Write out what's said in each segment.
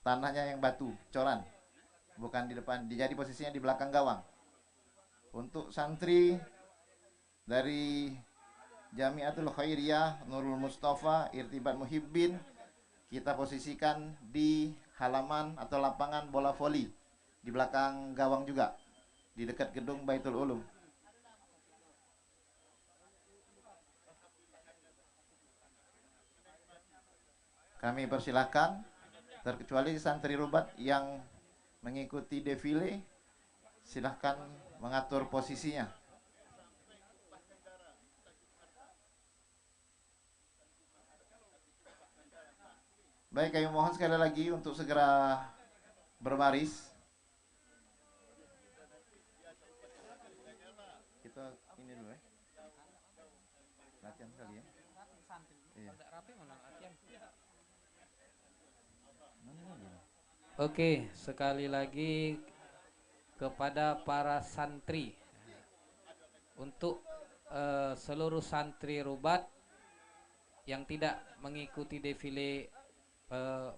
tanahnya yang batu, coran, bukan di depan. Jadi posisinya di belakang gawang. Untuk santri dari Jamiatul Khairiyah Nurul Mustafa Irtibat Muhibbin, kita posisikan di halaman atau lapangan bola voli di belakang gawang juga, di dekat gedung Baitul Ulum. Kami persilahkan, terkecuali santri rubat yang mengikuti defile, silahkan mengatur posisinya. Baik, kami mohon sekali lagi untuk segera berbaris. Kita ini dulu ya. Latihan sekali ya. Iya. Oke, sekali lagi kepada para santri, untuk seluruh santri rubat yang tidak mengikuti defile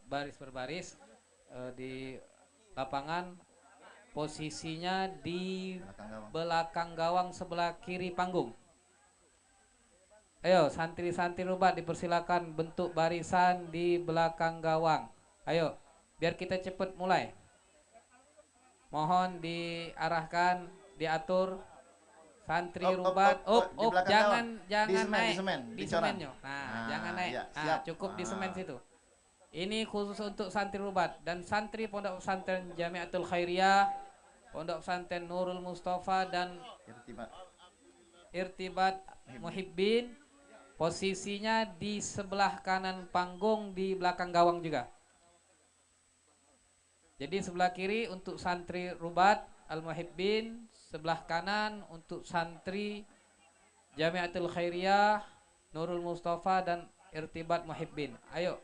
baris berbaris di lapangan, posisinya di belakang gawang sebelah kiri panggung. Ayo santri-santri rubat dipersilakan bentuk barisan di belakang gawang. Ayo, biar kita cepat mulai. Mohon diarahkan, diatur. Santri rubat, jangan naik di semennya. Nah, jangan naik. Ya, nah, cukup di semen situ. Ini khusus untuk santri rubat dan santri Pondok Pesantren Jamiatul Khairiyah, Pondok Pesantren Nurul Mustafa dan Irtibat Muhibbin, posisinya di sebelah kanan panggung di belakang gawang juga. Jadi sebelah kiri untuk santri rubat Al-Muhibbin, sebelah kanan untuk santri Jamiatul Khairiyah, Nurul Mustafa dan Irtibat Muhibbin. Ayo,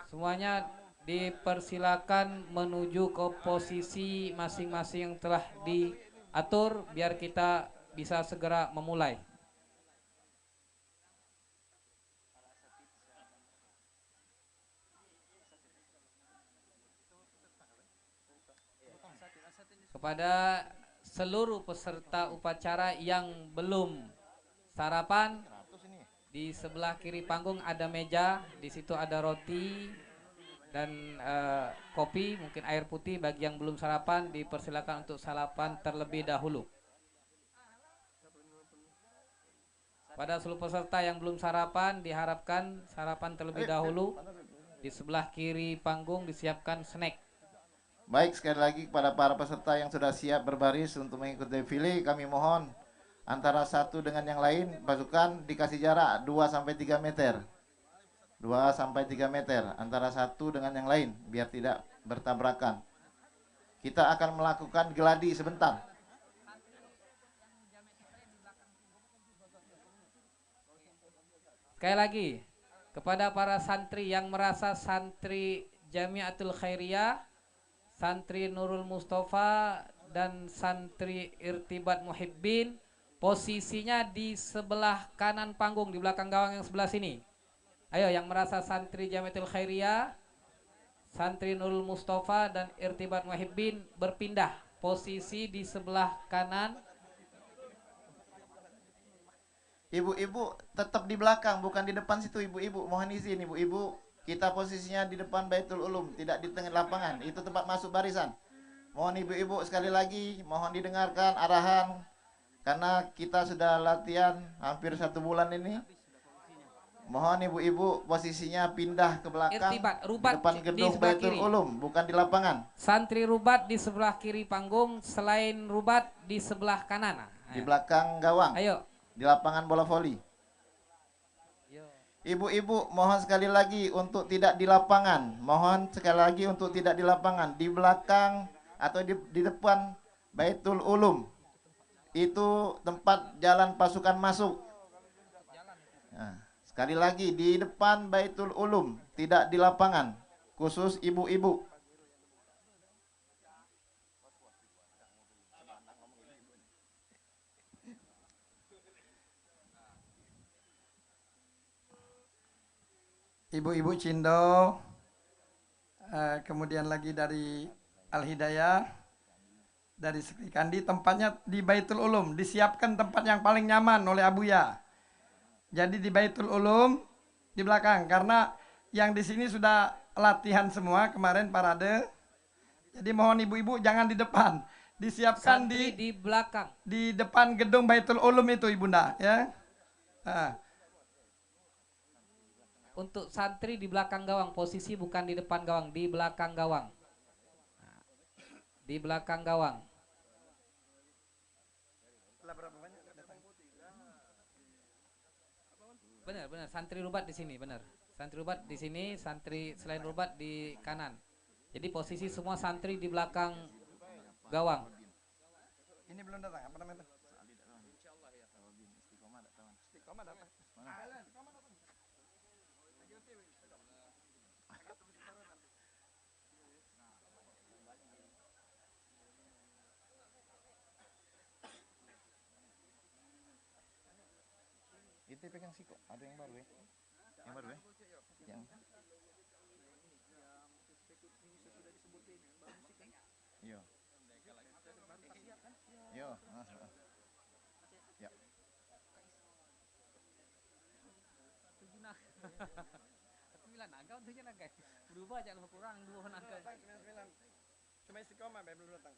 semuanya dipersilakan menuju ke posisi masing-masing yang telah diatur biar kita bisa segera memulai. Kepada seluruh peserta upacara yang belum sarapan, di sebelah kiri panggung ada meja, di situ ada roti dan kopi, mungkin air putih. Bagi yang belum sarapan dipersilakan untuk sarapan terlebih dahulu. Pada seluruh peserta yang belum sarapan diharapkan sarapan terlebih dahulu. Di sebelah kiri panggung disiapkan snack. Baik, sekali lagi kepada para peserta yang sudah siap berbaris untuk mengikuti defile, kami mohon antara satu dengan yang lain pasukan dikasih jarak 2-3 meter. 2-3 meter antara satu dengan yang lain biar tidak bertabrakan. Kita akan melakukan geladi sebentar. Sekali lagi, kepada para santri yang merasa santri Jamiatul Khairiyah, santri Nurul Mustafa dan santri Irtibat Muhibbin, posisinya di sebelah kanan panggung di belakang gawang yang sebelah sini. Ayo, yang merasa santri Jamiatul Khairiyah, santri Nurul Mustafa dan Irtibat Muhibbin berpindah posisi di sebelah kanan. Ibu-ibu tetap di belakang, bukan di depan situ. Ibu-ibu mohon izin, ibu-ibu, kita posisinya di depan Baitul Ulum, tidak di tengah lapangan. Itu tempat masuk barisan. Mohon ibu-ibu sekali lagi, mohon didengarkan arahan, karena kita sudah latihan hampir 1 bulan ini. Mohon ibu-ibu posisinya pindah ke belakang, rubat di depan gedung Baitul Ulum, bukan di lapangan. Santri rubat di sebelah kiri panggung, selain rubat di sebelah kanan. Di belakang gawang. Ayo. Di lapangan bola voli. Ibu-ibu mohon sekali lagi untuk tidak di lapangan. Mohon sekali lagi untuk tidak di lapangan. Di belakang atau di depan Baitul Ulum. Itu tempat jalan pasukan masuk. Nah, sekali lagi di depan Baitul Ulum, tidak di lapangan. Khusus ibu-ibu. Ibu-ibu Cindo, kemudian lagi dari Al-Hidayah, dari Sri Kandi, tempatnya di Baitul Ulum, disiapkan tempat yang paling nyaman oleh Abuya. Jadi di Baitul Ulum di belakang, karena yang di sini sudah latihan semua kemarin parade. Jadi mohon ibu-ibu jangan di depan, disiapkan Santri di belakang. di depan gedung Baitul Ulum itu ibunda ya. Nah, Untuk santri di belakang gawang, posisi bukan di depan gawang, di belakang gawang. Di belakang gawang. Benar, benar. Santri rubat di sini, benar. Santri rubat di sini, santri selain rubat di kanan. Jadi posisi semua santri di belakang gawang. ini belum datang apa namanya? Istiqomah datang. Itu pegang siko. Ada yang baru ya? Yang baru ya? Yang Iya. Iya. Ya. Naga untuknya naga. Berubah aja lebih kurang 2 naga. Cuma istiqomah belum datang.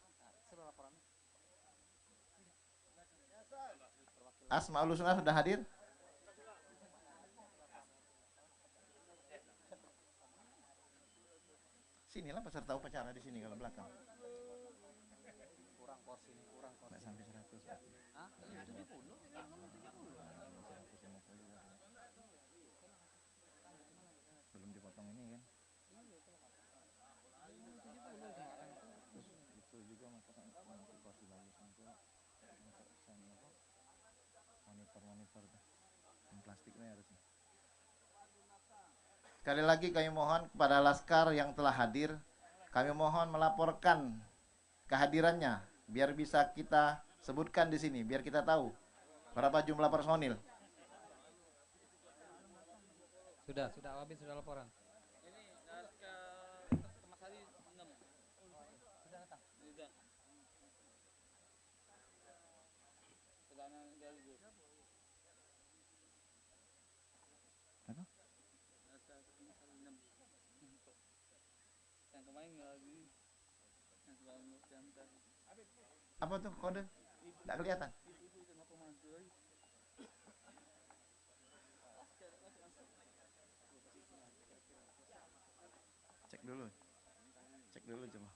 Suruh laporan. Asmaul Husna sudah hadir? Sinilah peserta upacara di sini kalau belakang. Kurang porsi nih, kurang porsi. Nggak sampai 100. Hah? 70. Belum dipotong ini kan? Terus itu juga masakan nanti porsi bagusnya itu untuk monitor tuh. Yang plastiknya harusnya. Sekali lagi kami mohon kepada laskar yang telah hadir, kami mohon melaporkan kehadirannya biar bisa kita sebutkan di sini, biar kita tahu berapa jumlah personil. Sudah habis sudah laporan. Apa tuh kode? Nggak kelihatan. Cek dulu coba.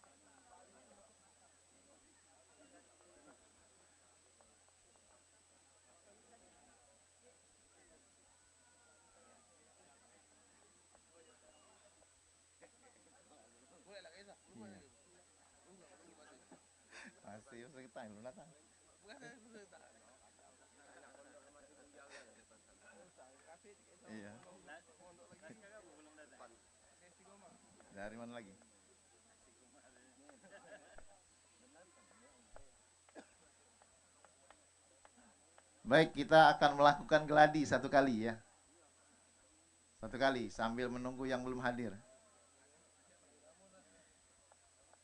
Masih kita belum datang. Iya. Dari mana lagi? Baik, kita akan melakukan gladi satu kali ya. Satu kali sambil menunggu yang belum hadir.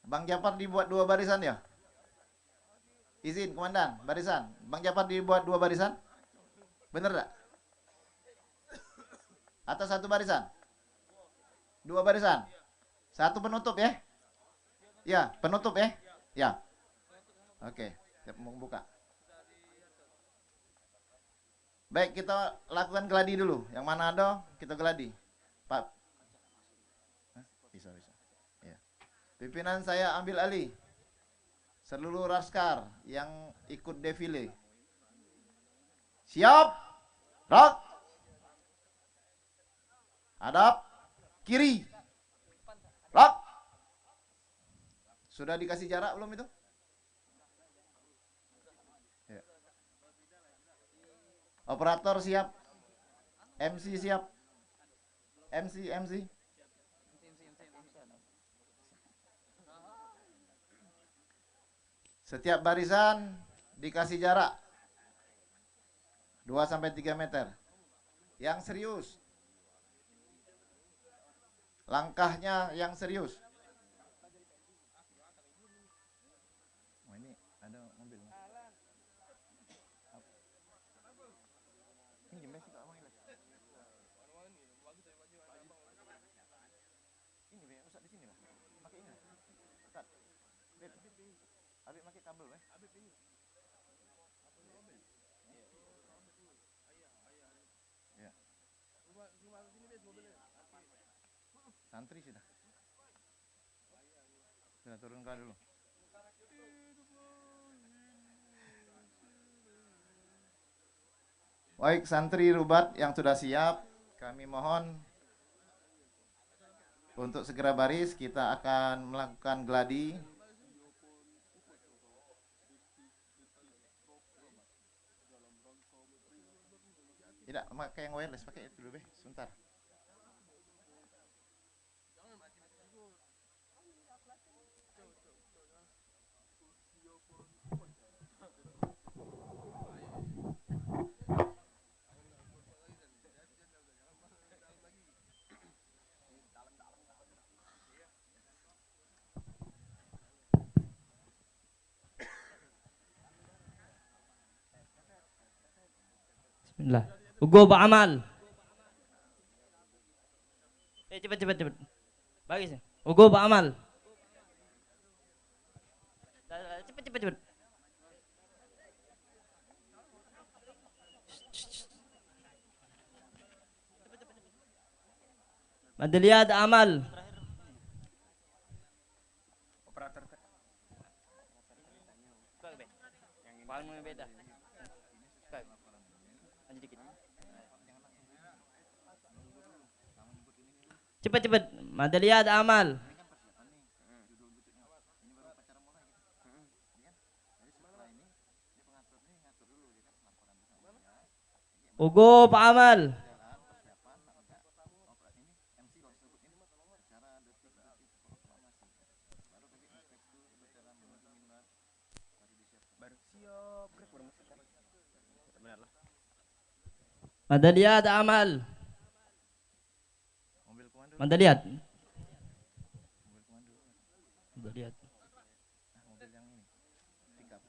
Bang Jafar dibuat 2 barisan ya? Izin komandan, barisan. Bang Jafar dibuat 2 barisan? Bener tak? Atau 1 barisan? 2 barisan? 1 penutup ya? Ya, penutup ya? Ya. Oke, siap mau buka. Baik, kita lakukan gladi dulu. Yang mana ada, kita gladi. Pak. Bisa. Ya. Pimpinan saya ambil alih. Seluruh laskar yang ikut defile. Siap. Rock. Hadap. Kiri. Rock. Sudah dikasih jarak belum itu? Ya. Operator siap. MC siap. MC. Setiap barisan dikasih jarak 2-3 meter. Yang serius Langkahnya yang serius. Oh, ini ada mobil. Ini gimana sih Pak Abang? Ini Be, Ustaz di sini lah. Pakai ini. Ustaz. Beb. Habis pakai kabel, Be. Ya. Santri sudah. Sudah turunkan dulu. Baik, santri Rubat yang sudah siap, kami mohon untuk segera baris. Kita akan melakukan gladi. Tidak, pakai yang wireless, pakai itu dulu, Be. Sebentar. Bismillah. Ugo ba'amal. Cepet. Bagus. Ugo ba'amal. Cepet. Madaliyat amal. Beda. Cepet. Madaliyat amal. Ugo pa'amal. Madaliyat amal. Mobil komando. Madaliyat. Madaliyat. Mobil yang ini. Pickup.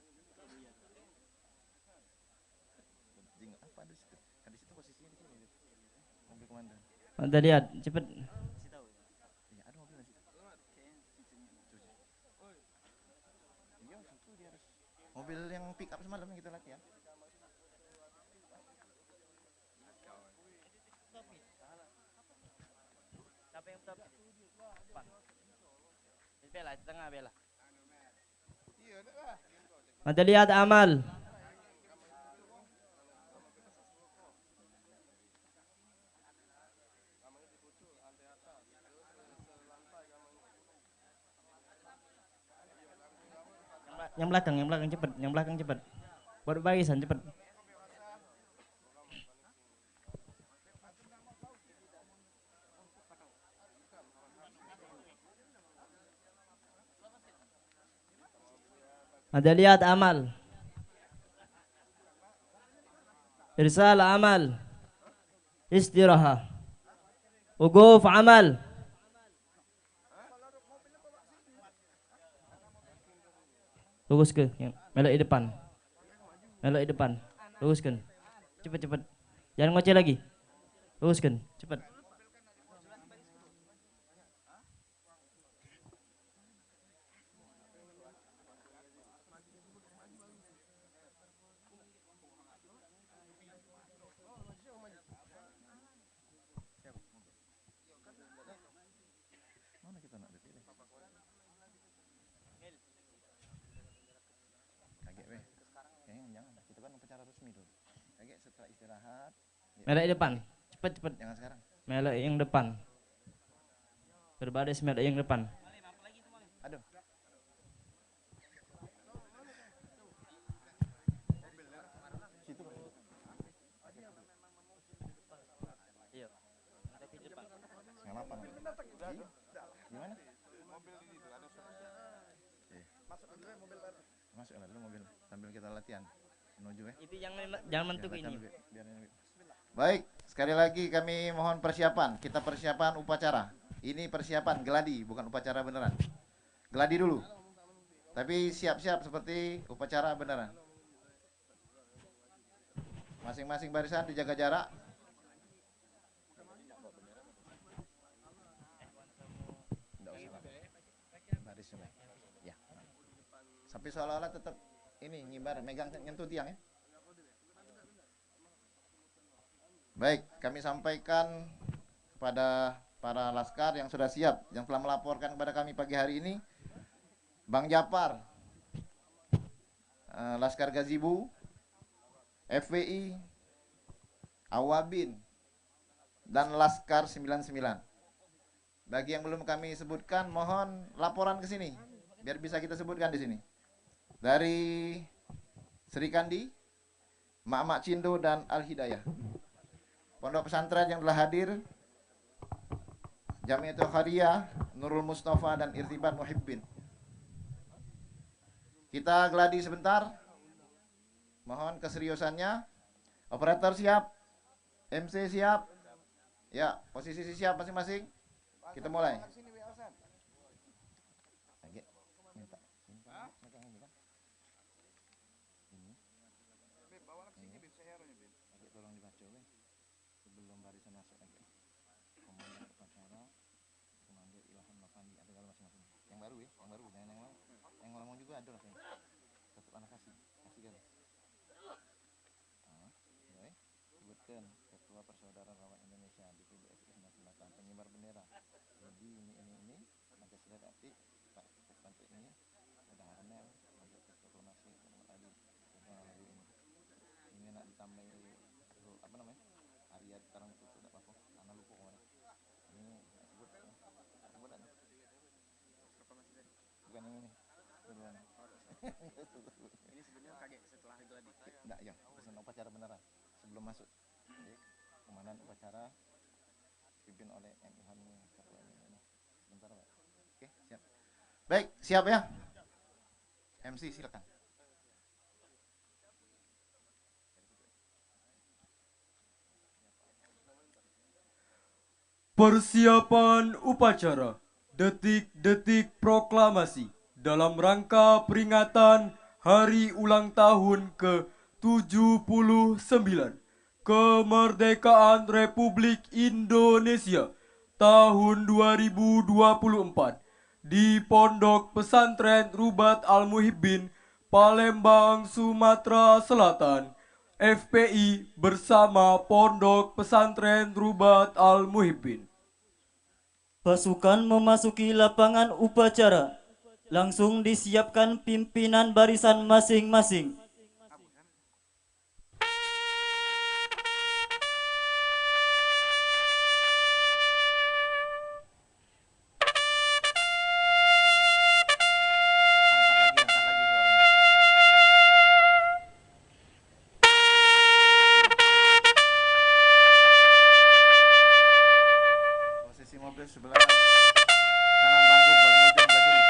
Apa di situ? Kan di situ posisinya di sini. Mobil komando. Madaliyat. Cepet. Iya, ada mobil di situ. Iya, situ dia harus. Mobil yang pickup semalam yang kita latihan. Bela, tengah bela. Madaliyat amal. Yang belakang cepet. Buat barisan cepet. Madaliyat amal. Irsal amal. Istiraha. Uquf amal. Luruskan. Melok di depan. Luruskan. Cepet. Jangan ngoceh lagi. Luruskan. Cepet. Mana kita nak dipilih? Kaget weh. Kayaknya jangan. Kita kan upacara resmi dulu. Kaget setelah istirahat. Melok di depan. Cepet. Jangan sekarang. Melok yang depan. Berbaris melok yang depan. Aduh. Situ. Iya. Setengah 8. Gimana? Masuklah dulu mobil sambil kita latihan menuju ya. Itu jangan mentuk ini. Baik, sekali lagi kami mohon persiapan. Kita persiapan upacara. Ini persiapan geladi, bukan upacara beneran. Geladi dulu. Tapi siap-siap seperti upacara beneran. Masing-masing barisan dijaga jarak. Baris semua. Ya. Sampai seolah-olah tetap ini ngibar, megang nyentuh tiang ya. Baik, kami sampaikan kepada para laskar yang sudah siap, yang telah melaporkan kepada kami pagi hari ini, Bang Japar, Laskar Gazibu, FWI, Awabin, dan Laskar 99. Bagi yang belum kami sebutkan, mohon laporan ke sini, biar bisa kita sebutkan di sini. Dari Sri Kandi, Mak Cindo, dan Al-Hidayah. Pondok pesantren yang telah hadir, Jamiatul Khairiyah, Nurul Mustafa, dan Irtibat Muhibbin. Kita geladi sebentar. Mohon keseriusannya. Operator siap, MC siap. Ya, posisi siap masing-masing. Kita mulai. Sebelum barisan masuk lagi. Komandan upacara, Komando Ilham Mafandi, ada kalau masing-masing. Yang baru ya, yang baru, jangan yang lama. Yang lama juga ada lah kayaknya. Tetap anak kasih garis. Baik. Sebutkan Ketua Persaudaraan Rawat Indonesia di PBSI Selatan, pengibar bendera. Jadi ini Pancasila Aktif, Pak Pantai ini ada Harnel, ada Ketua Nasi, tadi lagu ini. Ini nak ditambah apa namanya? Arya sekarang itu tidak apa-apa, karena lupa kemarin. Ini sebut aja. Bukan yang ini. Ini sebenarnya kaget setelah itu tadi. Enggak, ya, pesan upacara beneran sebelum masuk. Jadi, komandan upacara dipimpin oleh M. Ilham Ketua ini. Sebentar, Pak. Oke, siap. Baik, siap ya. MC silakan. Persiapan upacara detik-detik proklamasi dalam rangka peringatan Hari Ulang Tahun ke-79 Kemerdekaan Republik Indonesia tahun 2024 di Pondok Pesantren Rubat Al-Muhibbin, Palembang, Sumatera Selatan. FPI bersama Pondok Pesantren Rubat Al-Muhibbin. Pasukan memasuki lapangan upacara. Langsung disiapkan pimpinan barisan masing-masing. Sebelah kanan panggung paling ujung sebelah kiri.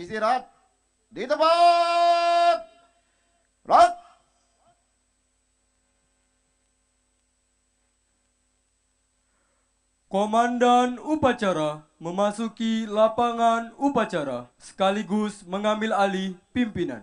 Istirahat. Di tempat. Rat. Komandan upacara memasuki lapangan upacara sekaligus mengambil alih pimpinan.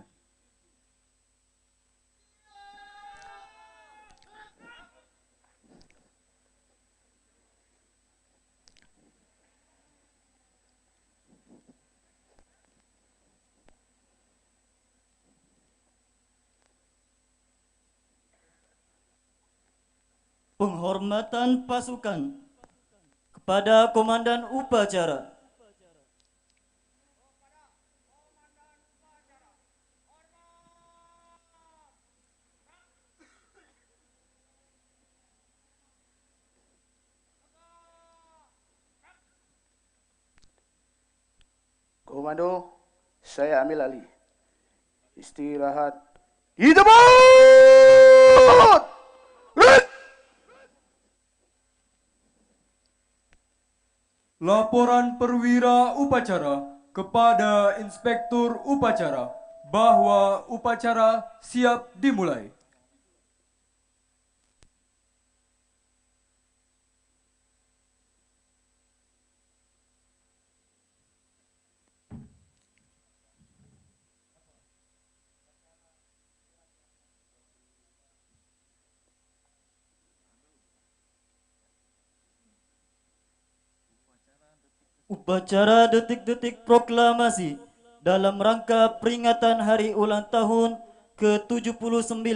Penghormatan pasukan kepada Komandan Upacara. Komando, saya ambil alih. Istirahat. Di tempat. Red. Laporan perwira upacara kepada inspektur upacara bahwa upacara siap dimulai. Upacara detik-detik proklamasi dalam rangka peringatan hari ulang tahun ke-79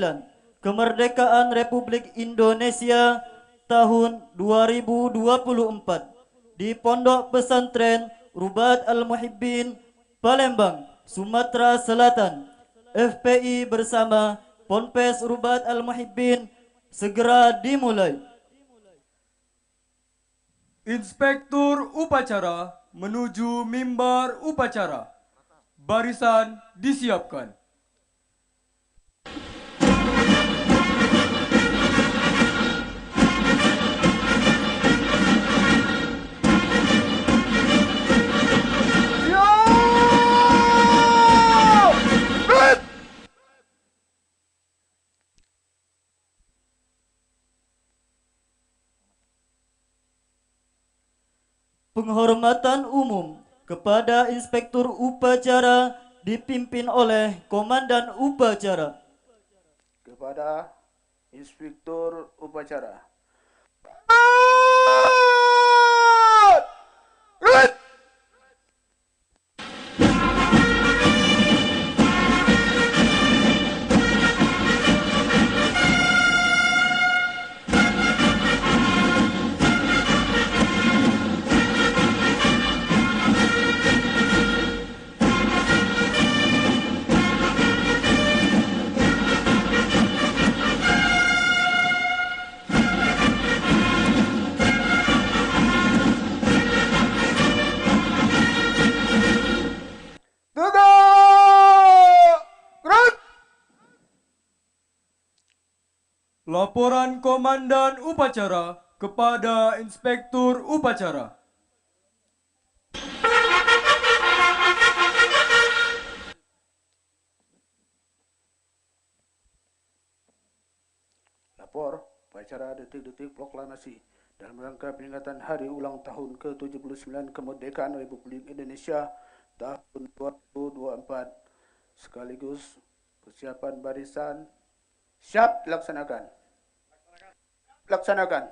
kemerdekaan Republik Indonesia tahun 2024 di Pondok Pesantren Rubat Al-Muhibbin, Palembang, Sumatera Selatan. FPI bersama Ponpes Rubat Al-Muhibbin segera dimulai. Inspektur upacara menuju mimbar upacara. Barisan disiapkan. Penghormatan umum kepada Inspektur Upacara dipimpin oleh Komandan Upacara. Kepada Inspektur Upacara. Red. Laporan Komandan Upacara kepada Inspektur Upacara. Lapor upacara detik-detik proklamasi dalam rangka peringatan hari ulang tahun ke-79 kemerdekaan Republik Indonesia tahun 2024 sekaligus persiapan barisan siap dilaksanakan. Laksanakan.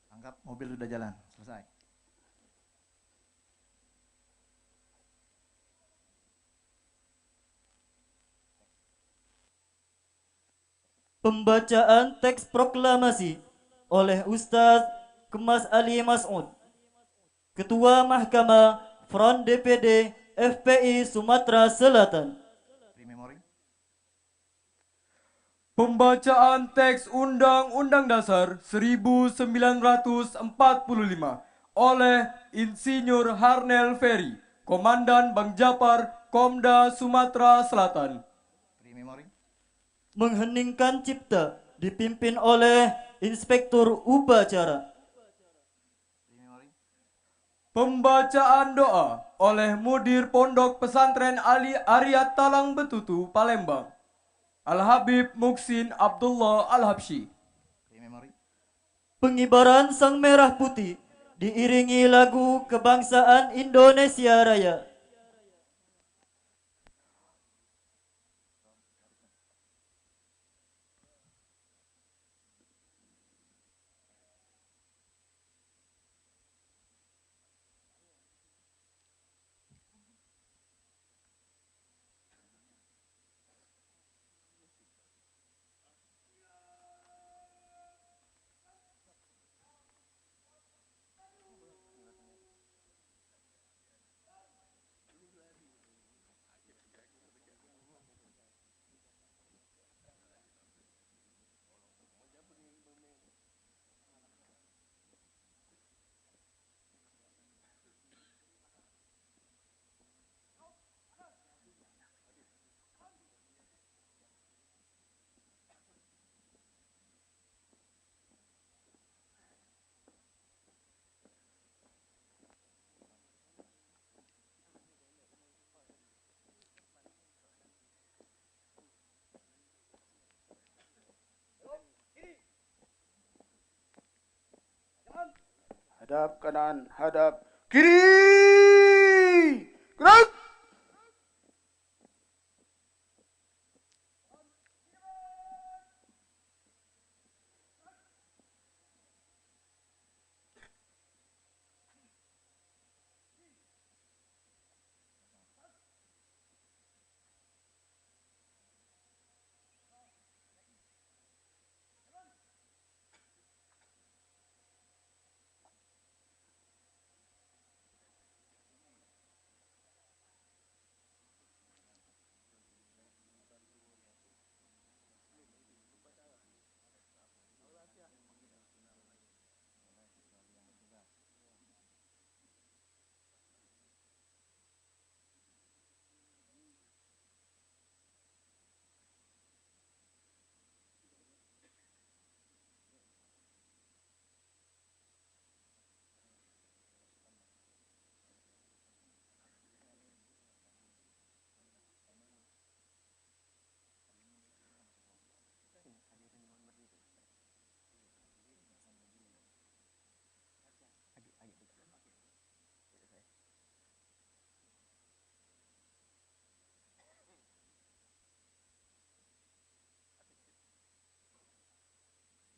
Anggap mobil sudah jalan. Selesai. Pembacaan teks proklamasi oleh Ustaz Kemas Ali Mas'ud, Ketua Mahkamah Front DPD FPI Sumatera Selatan. Memori. Pembacaan teks Undang-Undang Dasar 1945 oleh Insinyur Harnel Ferry, Komandan Bang Japar, Komda Sumatera Selatan. Memori. Mengheningkan cipta dipimpin oleh Inspektur Upacara. Pembacaan doa oleh Mudir Pondok Pesantren Ali Ariyat Talang Betutu, Palembang, Al-Habib Muksin Abdullah Al-Habsyi. Pengibaran Sang Merah Putih diiringi lagu kebangsaan Indonesia Raya. Hadap kanan, hadap kiri. Gerak.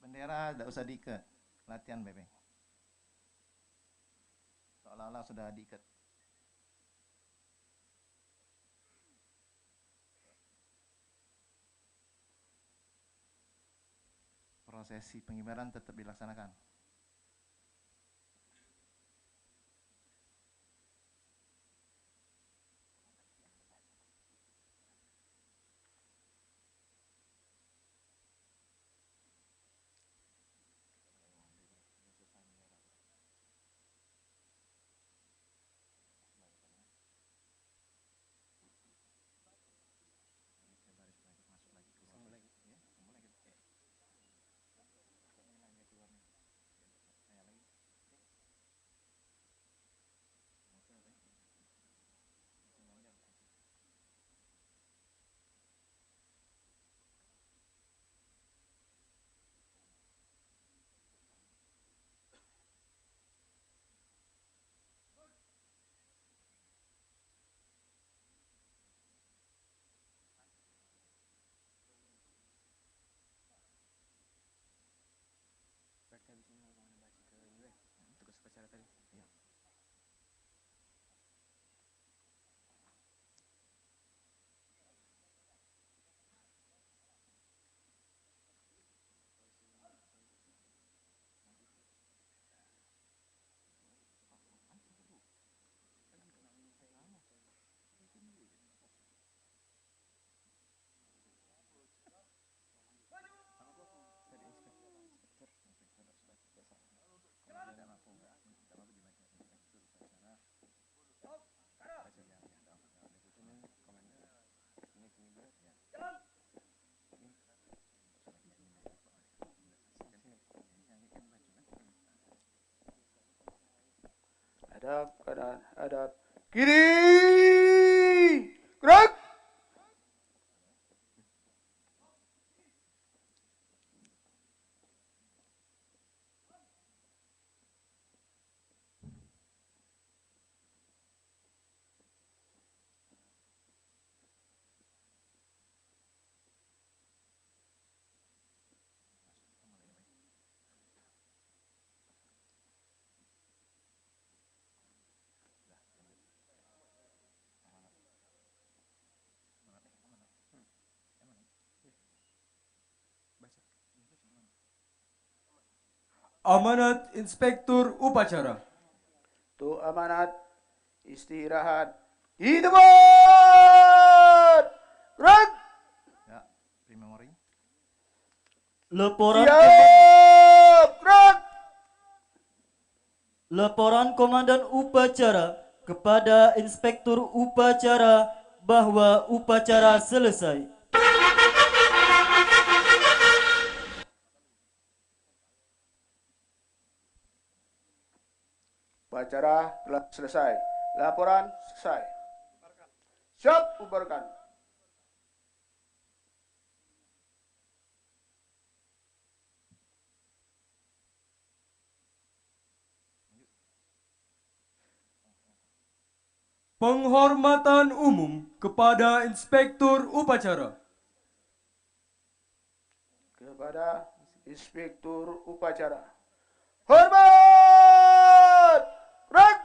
Bendera tidak usah diikat. Latihan, Bebe. Seolah-olah sudah diikat. Prosesi pengibaran tetap dilaksanakan. hadap kanan, hadap kiri. Gerak. Amanat Inspektur Upacara. Tuh amanat istirahat di tempat. Gerak. Ya, pre-memory. Laporan Siap. Gerak. Laporan Komandan Upacara kepada Inspektur Upacara bahwa upacara selesai. Upacara telah selesai. Laporan selesai. Siap, bubarkan. Penghormatan umum kepada Inspektur Upacara. Kepada Inspektur Upacara. Hormat! Gerak!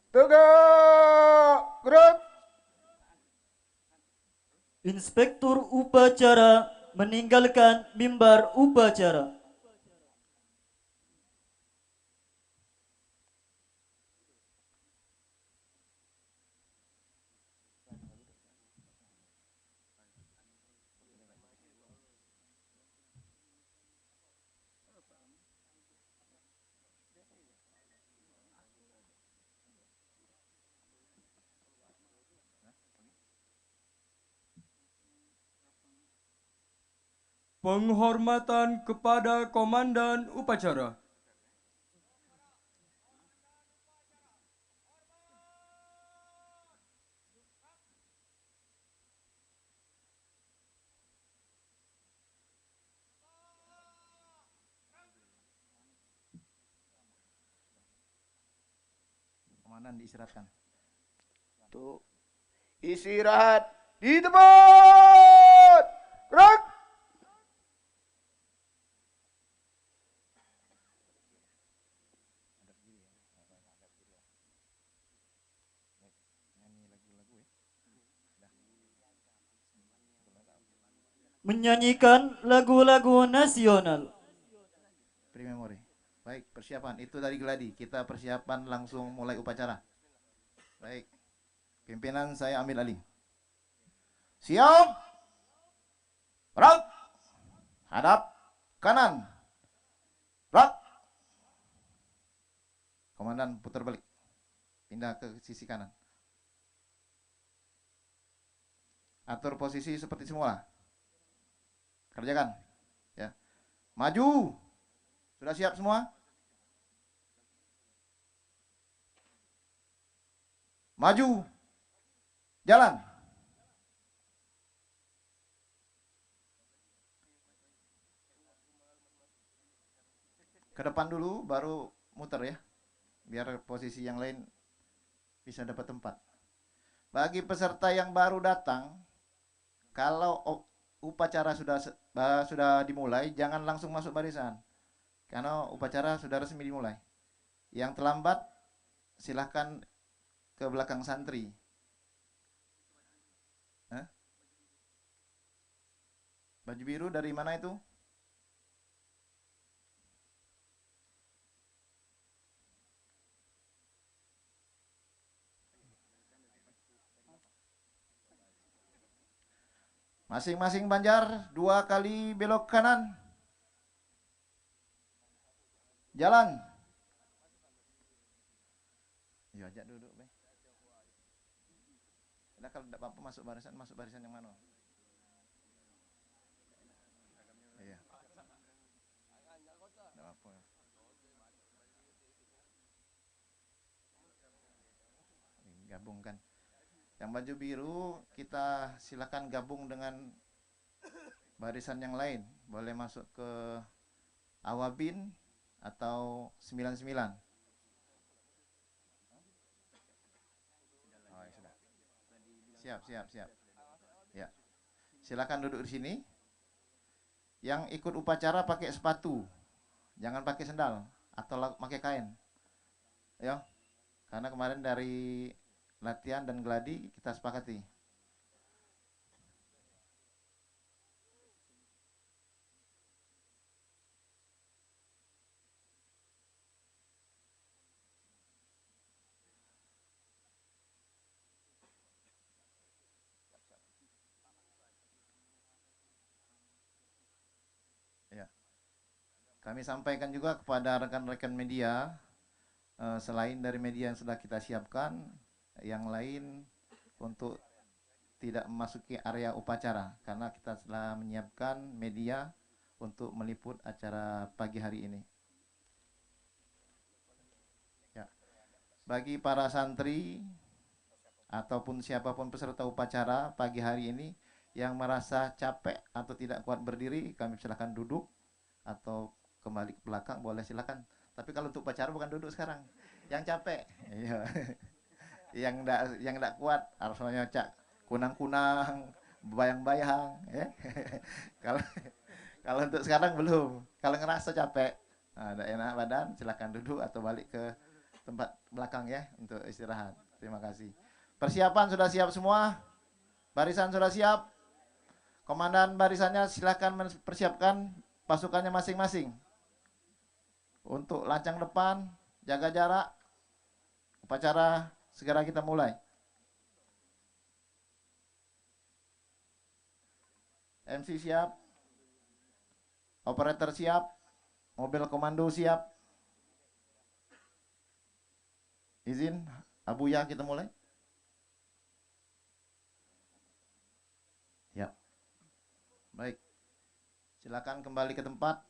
Tegak! Gerak! Inspektur Upacara meninggalkan mimbar upacara. Penghormatan kepada Komandan Upacara. Komandan diistirahatkan. Tuh. Istirahat di tempat. Gerak! Menyanyikan lagu-lagu nasional. Pre-memory. Baik, persiapan. Itu dari Gladi. Kita persiapan langsung mulai upacara. Baik. Pimpinan saya ambil alih. Siap. Gerak. Hadap kanan. Gerak. Komandan putar balik. Pindah ke sisi kanan. Atur posisi seperti semula. Kerjakan. Ya. Maju. Sudah siap semua? Maju. Jalan. Ke depan dulu baru muter ya. Biar posisi yang lain bisa dapat tempat. Bagi peserta yang baru datang, kalau upacara sudah dimulai, jangan langsung masuk barisan. Karena upacara sudah resmi dimulai. Yang terlambat silahkan ke belakang santri. Hah? Baju biru dari mana itu? Masing-masing Banjar 2 kali belok kanan. Jalan. Yuk ajak duduk, Bang. Nah, kalau tidak apa-apa masuk barisan yang mana? Iya. Tidak apa-apa. Gabungkan. Yang baju biru kita silakan gabung dengan barisan yang lain. Boleh masuk ke Awabin atau 99. Oh, ya sudah. Siap. Ya. Silakan duduk di sini. Yang ikut upacara pakai sepatu. Jangan pakai sendal atau pakai kain. Ya. Karena kemarin dari latihan dan gladi kita sepakati. Ya. Kami sampaikan juga kepada rekan-rekan media, selain dari media yang sudah kita siapkan, yang lain untuk tidak memasuki area upacara karena kita telah menyiapkan media untuk meliput acara pagi hari ini. Ya. Bagi para santri ataupun siapapun peserta upacara pagi hari ini yang merasa capek atau tidak kuat berdiri, kami silakan duduk atau kembali ke belakang, boleh silakan. Tapi kalau untuk upacara bukan duduk sekarang. Yang capek. Iya. yang enggak kuat harusnya cak kunang-kunang, bayang-bayang, ya. kalau untuk sekarang belum. Kalau ngerasa capek, ada enak badan, silakan duduk atau balik ke tempat belakang ya untuk istirahat. Terima kasih. Persiapan sudah siap semua? Barisan sudah siap? Komandan barisannya silakan mempersiapkan pasukannya masing-masing. Untuk lancang depan, jaga jarak. Upacara segera kita mulai. MC siap. Operator siap. Mobil komando siap. Izin, Abuya kita mulai. Ya. Baik. Silakan kembali ke tempat.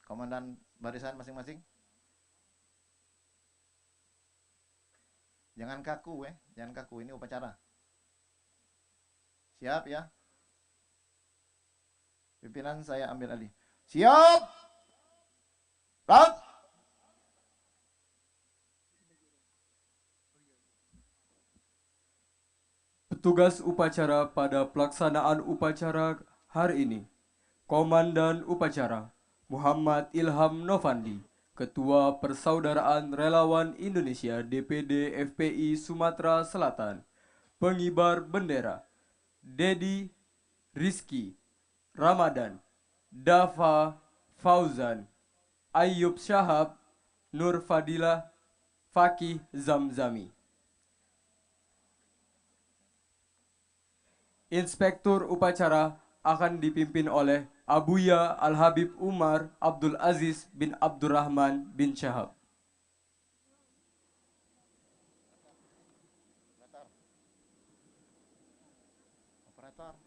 Komandan barisan masing-masing. Jangan kaku jangan kaku, ini upacara. Siap ya? Pimpinan saya ambil alih. Siap! Bang! Petugas upacara pada pelaksanaan upacara hari ini. Komandan upacara Muhammad Ilham Novandi, Ketua Persaudaraan Relawan Indonesia DPD FPI Sumatera Selatan. Pengibar bendera Dedi Rizky Ramadan, Dava Fauzan, Ayub Syahab, Nur Fadilah, Fakih Zamzami. Inspektur upacara akan dipimpin oleh Abuya Al-Habib Umar Abdul Aziz bin Abdurrahman bin Syahab. Operator.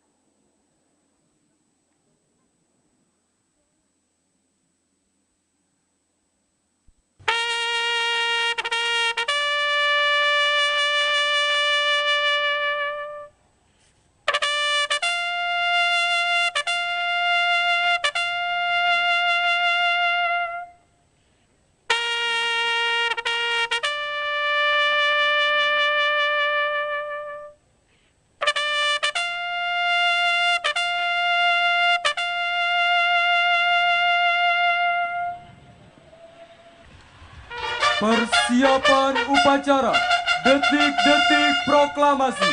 Persiapan upacara detik-detik proklamasi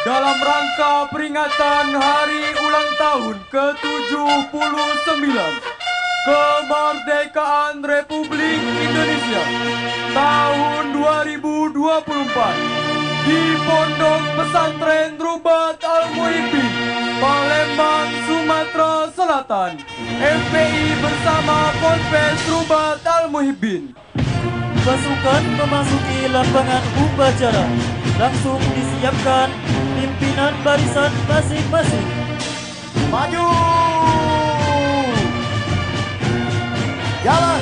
dalam rangka peringatan Hari Ulang Tahun ke-79 Kemerdekaan Republik Indonesia tahun 2024 di Pondok Pesantren Rubat Al-Muhibbin Palembang, Sumatera Selatan. FPI bersama Ponpes Rubat Al-Muhibbin. Pasukan memasuki lapangan upacara. Langsung disiapkan pimpinan barisan masing-masing. Maju. Jalan.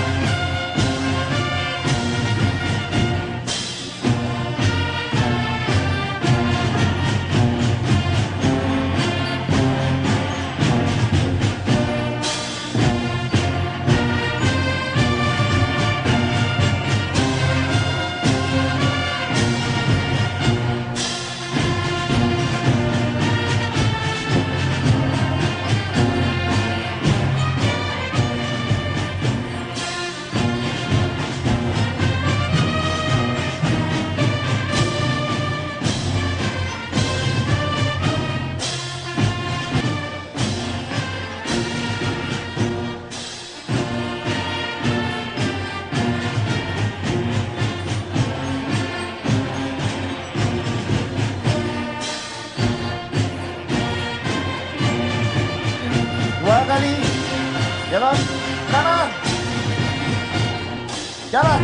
Dua kali. Jalan kanan. Jalan.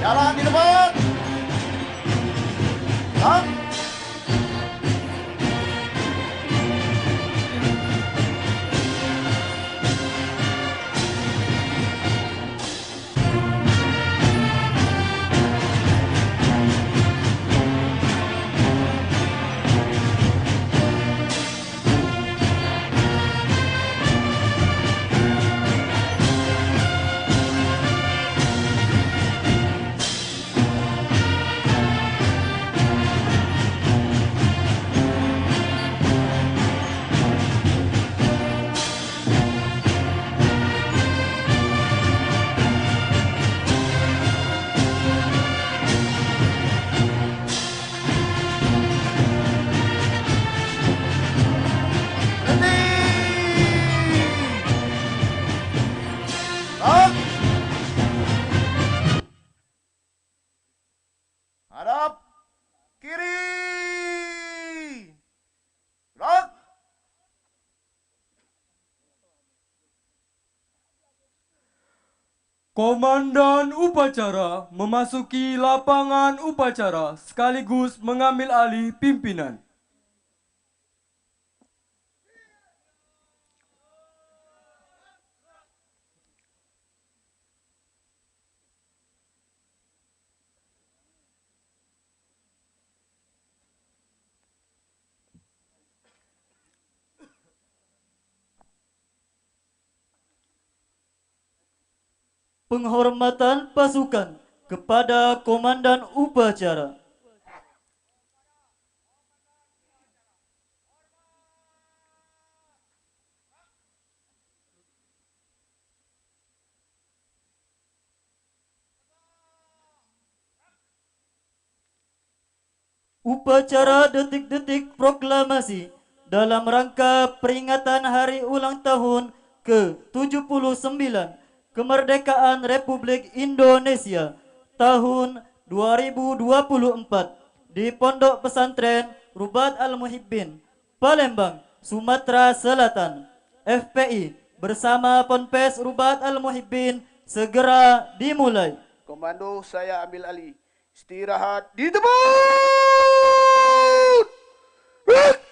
Jalan di depan. Lang. Hadap kiri. Gerak. Komandan upacara memasuki lapangan upacara sekaligus mengambil alih pimpinan. Penghormatan pasukan kepada komandan upacara. Upacara detik-detik proklamasi dalam rangka peringatan hari ulang tahun ke-79 kemerdekaan Republik Indonesia tahun 2024 di Pondok Pesantren Rubat Al-Muhibbin, Palembang, Sumatera Selatan. FPI bersama Ponpes Rubat Al-Muhibbin segera dimulai. Komando saya ambil alih. Istirahat di tempat. Gerak.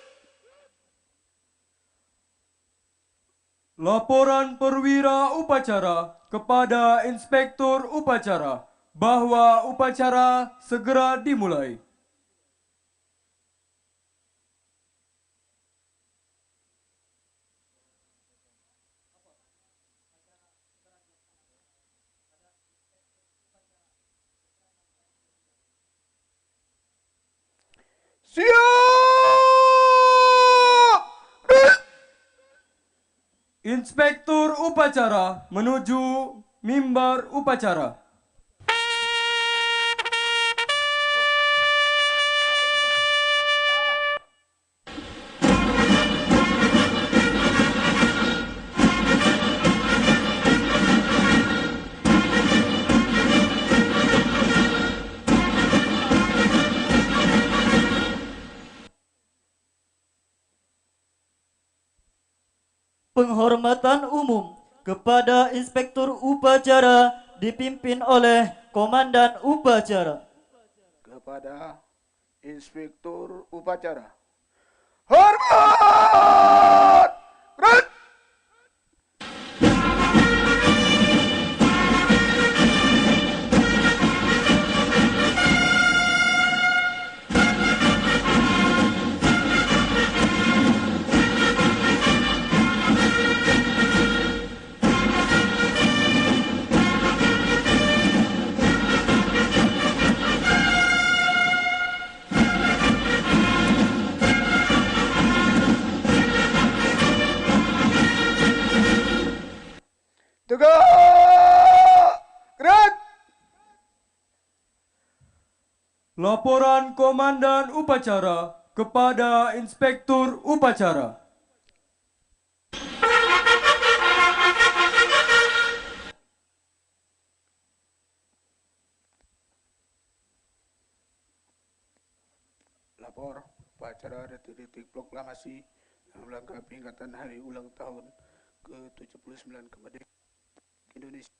Laporan perwira upacara kepada inspektur upacara bahwa upacara segera dimulai. Siap! Inspektur upacara menuju mimbar upacara. Penghormatan umum kepada inspektur upacara dipimpin oleh komandan upacara. Kepada inspektur upacara. Hormat! Gerak! Tegak! Gerak! Laporan komandan upacara kepada inspektur upacara. Lapor upacara detik-detik proklamasi dalam rangka peringatan hari ulang tahun ke-79 kemerdekaan Indonesia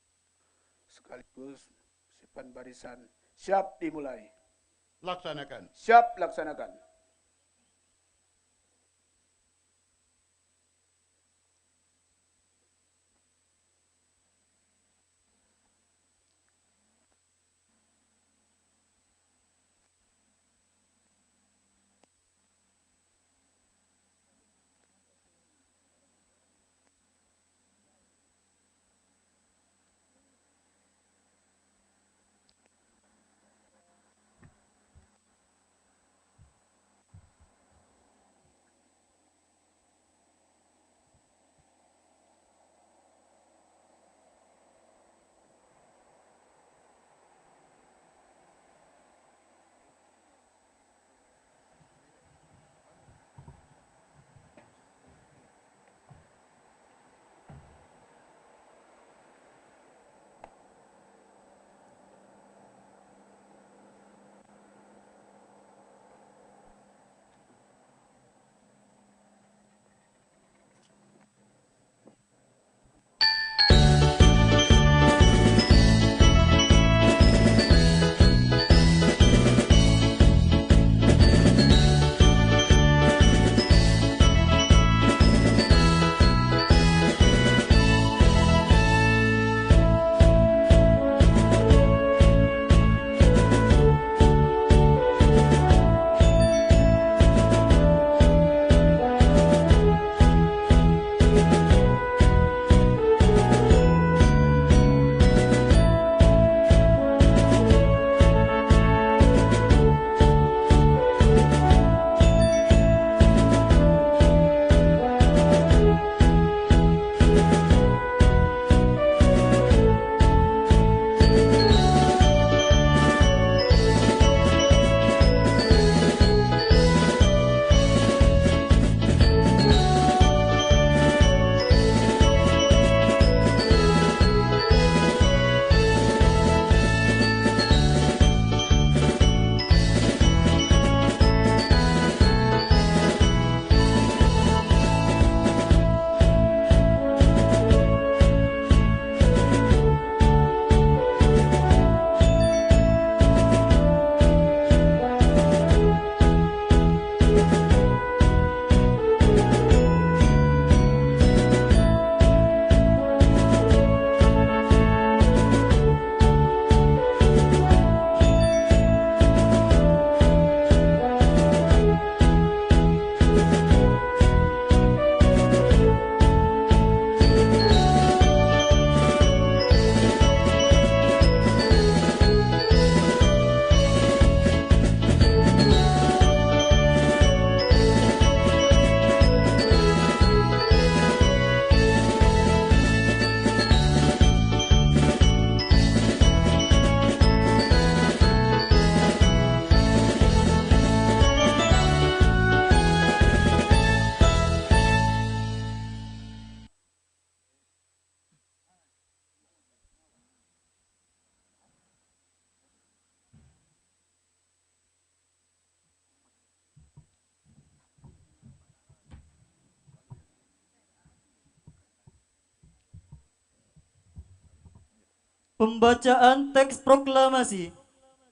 sekaligus sipan barisan siap dimulai. Laksanakan. Siap laksanakan. Pembacaan teks proklamasi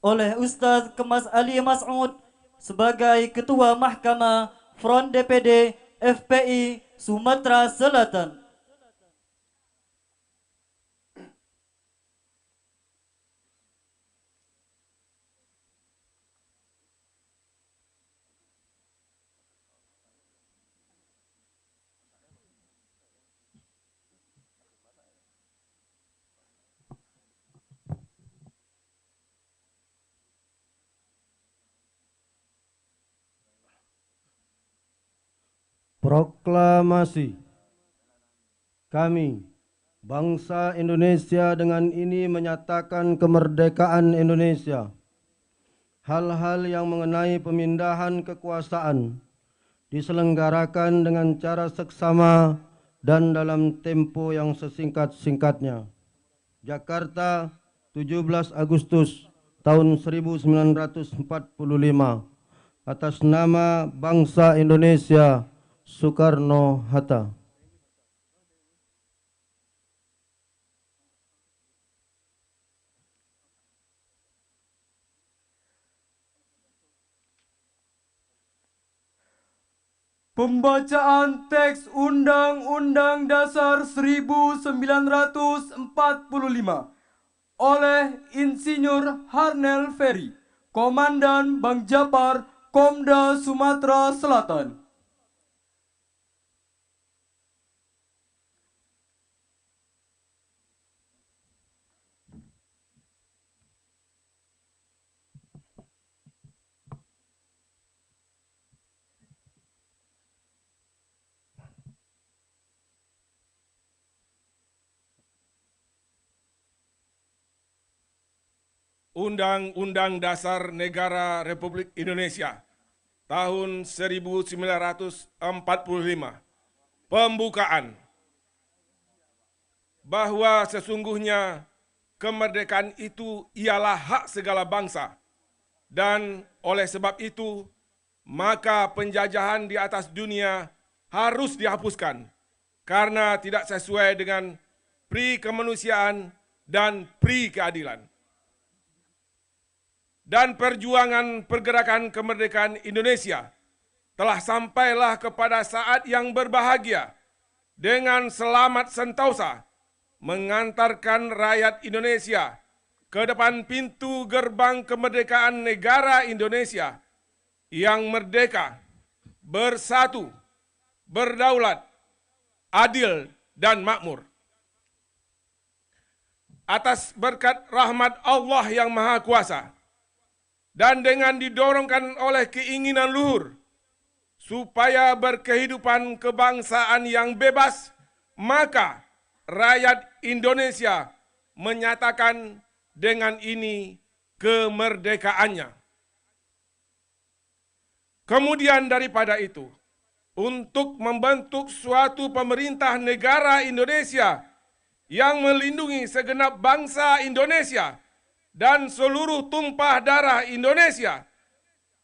oleh Ustadz Kemas Ali Mas'ud sebagai Ketua Mahkamah Front DPD FPI Sumatera Selatan. Proklamasi. Kami, bangsa Indonesia dengan ini menyatakan kemerdekaan Indonesia. Hal-hal yang mengenai pemindahan kekuasaan diselenggarakan dengan cara seksama dan dalam tempo yang sesingkat-singkatnya. Jakarta, 17 Agustus tahun 1945. Atas nama bangsa Indonesia, Soekarno-Hatta. Pembacaan teks Undang-Undang Dasar 1945 oleh Insinyur Harnel Ferry, Komandan Bang Japar, Komda Sumatera Selatan. Undang-Undang Dasar Negara Republik Indonesia tahun 1945. Pembukaan. Bahwa sesungguhnya kemerdekaan itu ialah hak segala bangsa, dan oleh sebab itu maka penjajahan di atas dunia harus dihapuskan karena tidak sesuai dengan pri kemanusiaan dan pri keadilan. Dan perjuangan pergerakan kemerdekaan Indonesia telah sampailah kepada saat yang berbahagia dengan selamat sentosa mengantarkan rakyat Indonesia ke depan pintu gerbang kemerdekaan negara Indonesia yang merdeka, bersatu, berdaulat, adil, dan makmur. Atas berkat rahmat Allah yang Maha Kuasa, dan dengan didorongkan oleh keinginan luhur supaya berkehidupan kebangsaan yang bebas, maka rakyat Indonesia menyatakan dengan ini kemerdekaannya. Kemudian daripada itu, untuk membentuk suatu pemerintah negara Indonesia yang melindungi segenap bangsa Indonesia dan seluruh tumpah darah Indonesia,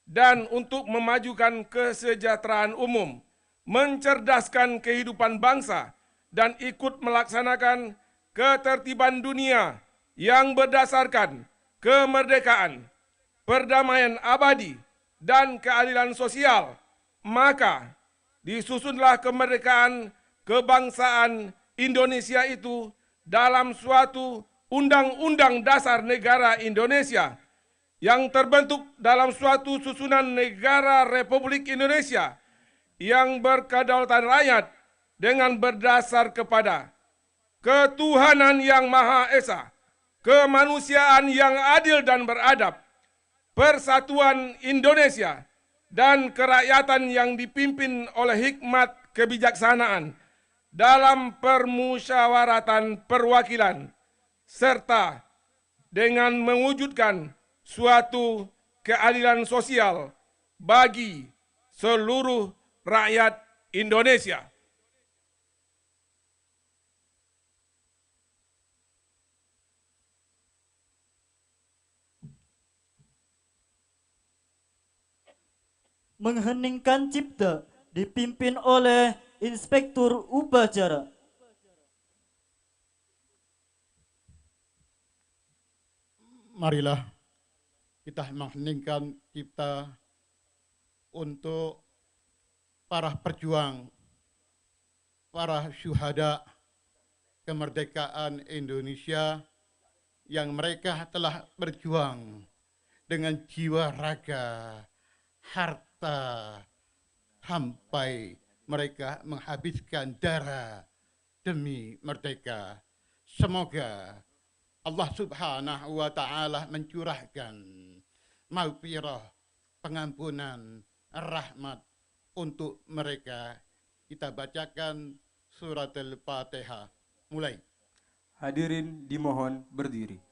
dan untuk memajukan kesejahteraan umum, mencerdaskan kehidupan bangsa, dan ikut melaksanakan ketertiban dunia yang berdasarkan kemerdekaan, perdamaian abadi, dan keadilan sosial, maka disusunlah kemerdekaan kebangsaan Indonesia itu dalam suatu Undang-Undang Dasar Negara Indonesia yang terbentuk dalam suatu susunan negara Republik Indonesia yang berkedaulatan rakyat dengan berdasar kepada ketuhanan yang Maha Esa, kemanusiaan yang adil dan beradab, persatuan Indonesia, dan kerakyatan yang dipimpin oleh hikmat kebijaksanaan dalam permusyawaratan perwakilan, serta dengan mewujudkan suatu keadilan sosial bagi seluruh rakyat Indonesia. Mengheningkan cipta dipimpin oleh Inspektur Upacara. marilah kita mengheningkan cipta untuk para perjuang, para syuhada kemerdekaan Indonesia yang mereka telah berjuang dengan jiwa raga, harta, sampai mereka menghabiskan darah demi merdeka. Semoga Allah Subhanahu wa Ta'ala mencurahkan maghfirah, pengampunan, rahmat untuk mereka. Kita bacakan surat Al-Fatihah. Mulai. Hadirin dimohon berdiri.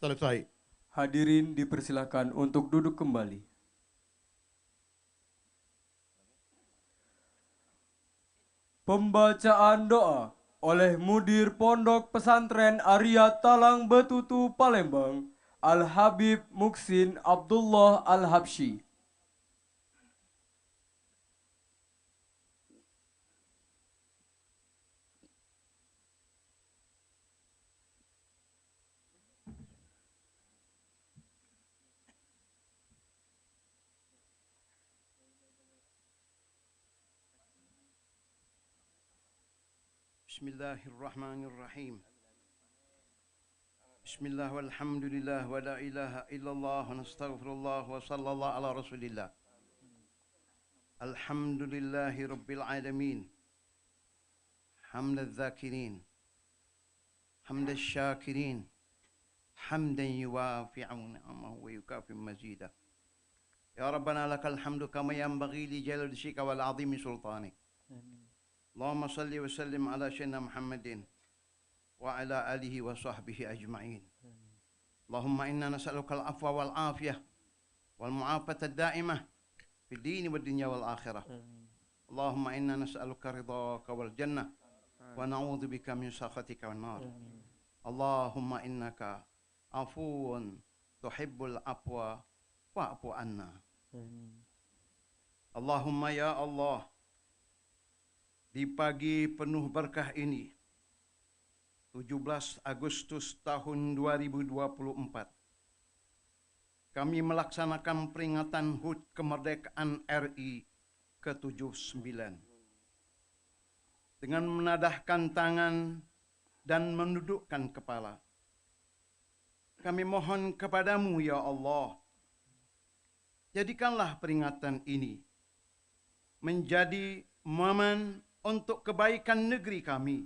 Selesai. Hadirin dipersilakan untuk duduk kembali. Pembacaan doa oleh Mudir Pondok Pesantren Arya Talang Betutu Palembang, Al-Habib Muksin Abdullah Al-Habsyi. Bismillahirrahmanirrahim. Bismillah walhamdulillah wa la ilaha illallah wa nastaghfirullah wa sallallahu ala rasulillah. Alhamdulillahi rabbil alamin. Hamdal zakirin. Hamdal syakirin. Hamdan yuwafi'u ni'amahu wa yukafi mazida. Ya Rabbana lakal hamdu kama yanbaghi li jalali wajhika wal 'azimi sultanik. Allahumma salli wa sallim ala sayyidina Muhammadin wa ala alihi wa sahbihi ajma'in. Allahumma inna nas'aluka al-afwa wal afiyah wal mu'afata ad-da'imah fid dini wad dunya wal akhirah. Allahumma inna nas'aluka ridhaka wal jannah wa na'udzu bika min sakhatika wan nar. Allahumma innaka afuwun tuhibbul afwa fa'fu anna. Allahumma ya Allah, di pagi penuh berkah ini, 17 Agustus tahun 2024, kami melaksanakan peringatan HUT kemerdekaan RI ke-79 dengan menadahkan tangan dan menundukkan kepala. Kami mohon kepadamu ya Allah, jadikanlah peringatan ini menjadi momen untuk kebaikan negeri kami.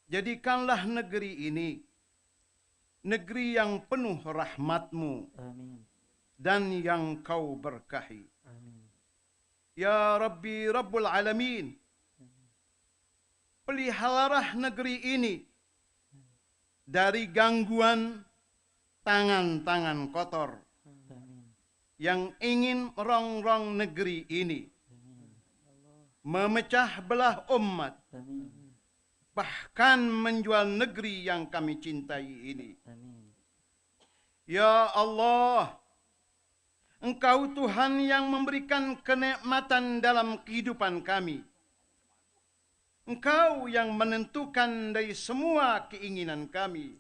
Jadikanlah negeri ini negeri yang penuh rahmat-Mu dan yang Kau berkahi. Ya Rabbi Rabbul Alamin, peliharalah negeri ini dari gangguan tangan-tangan kotor yang ingin merongrong negeri ini, memecah belah umat, bahkan menjual negeri yang kami cintai ini. Ya Allah, Engkau Tuhan yang memberikan kenikmatan dalam kehidupan kami. Engkau yang menentukan dari semua keinginan kami.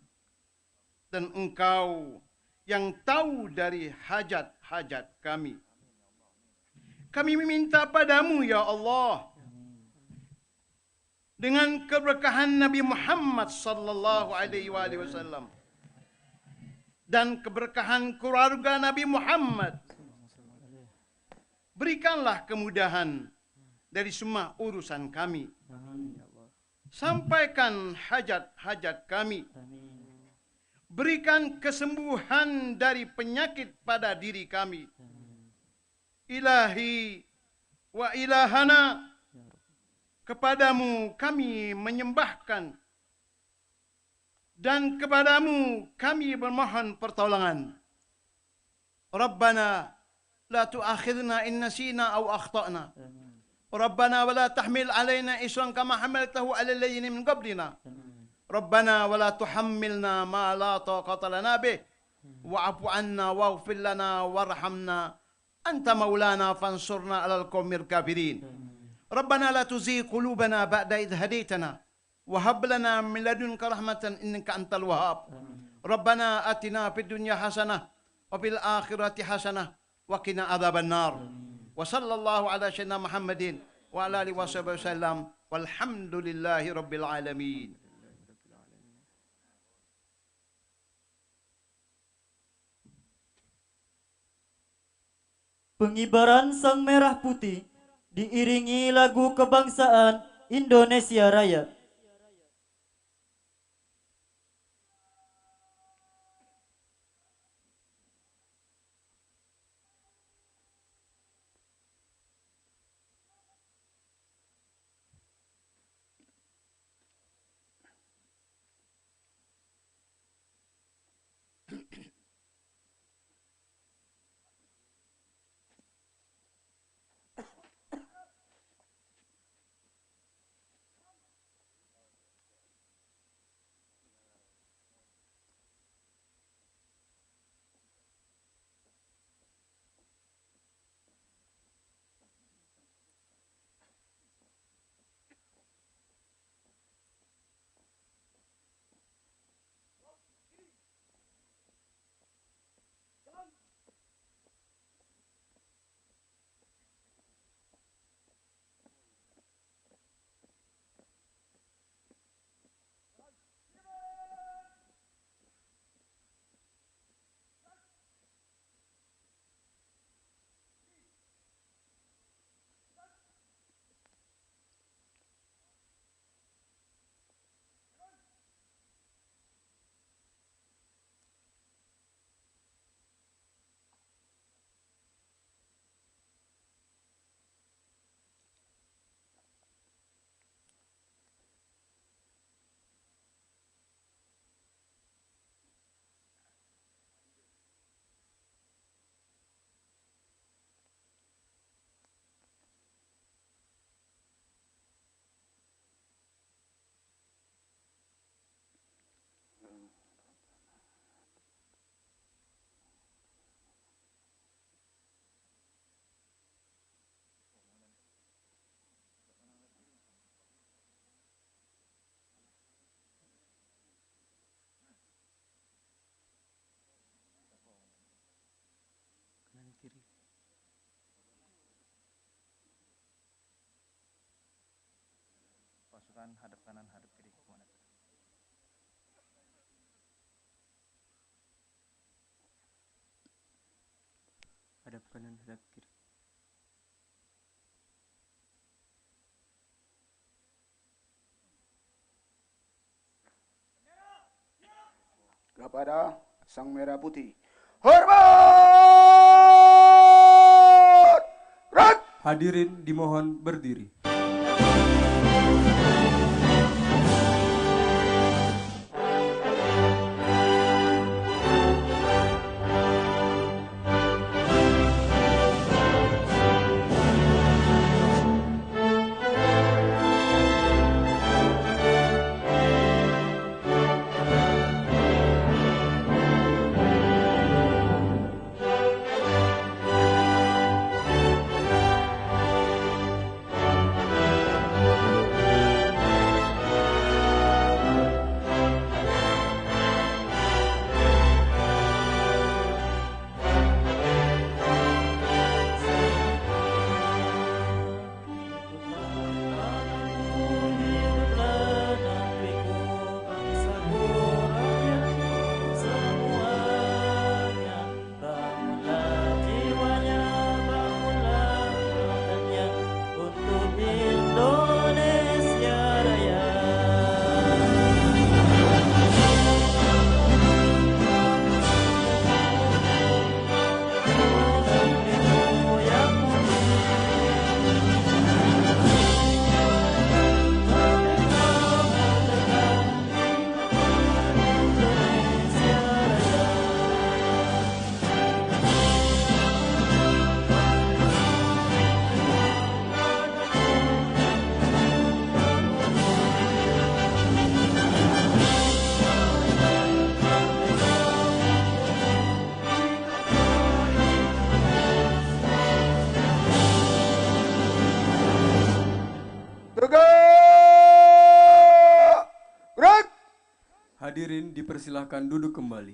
Dan Engkau yang tahu dari hajat-hajat kami. Kami meminta padamu ya Allah, dengan keberkahan Nabi Muhammad sallallahu alaihi wasallam dan keberkahan keluarga Nabi Muhammad, berikanlah kemudahan dari semua urusan kami. Sampaikan hajat-hajat kami. Berikan kesembuhan dari penyakit pada diri kami. Ilahi wa ilahana, kepadamu kami menyembahkan dan kepadamu kami bermohon pertolongan. Rabbana la tu'akhidna in nasina aw akhtana. Rabbana wa la tahmil alaina isran kama hamaltahu ala alladhina min qablina. Rabbana wa la tuhammilna ma la taqata lana bih. Wa'fu 'anna waghfir lana warhamna anta maulana fansurna 'alal qaumil kafirin. Rabbana la tuzigh qulubana ba'da idh hadaytana wa hab lana min ladunka rahmatan innaka antal wahhab. Rabbana atina fid dunya hasanah wa fil akhirati hasanah wa qina adzabannar. Wa sallallahu ala sayyidina Muhammadin wa ala alihi wasallam walhamdulillahi rabbil alamin. Pengibaran Sang Merah Putih diiringi lagu kebangsaan Indonesia Raya. Pasukan hadap kanan, hadap kiri. Hadap kanan, hadap kiri. Kepada Sang Merah Putih. Hormat! Rat! Hadirin dimohon berdiri. Hadirin dipersilahkan duduk kembali.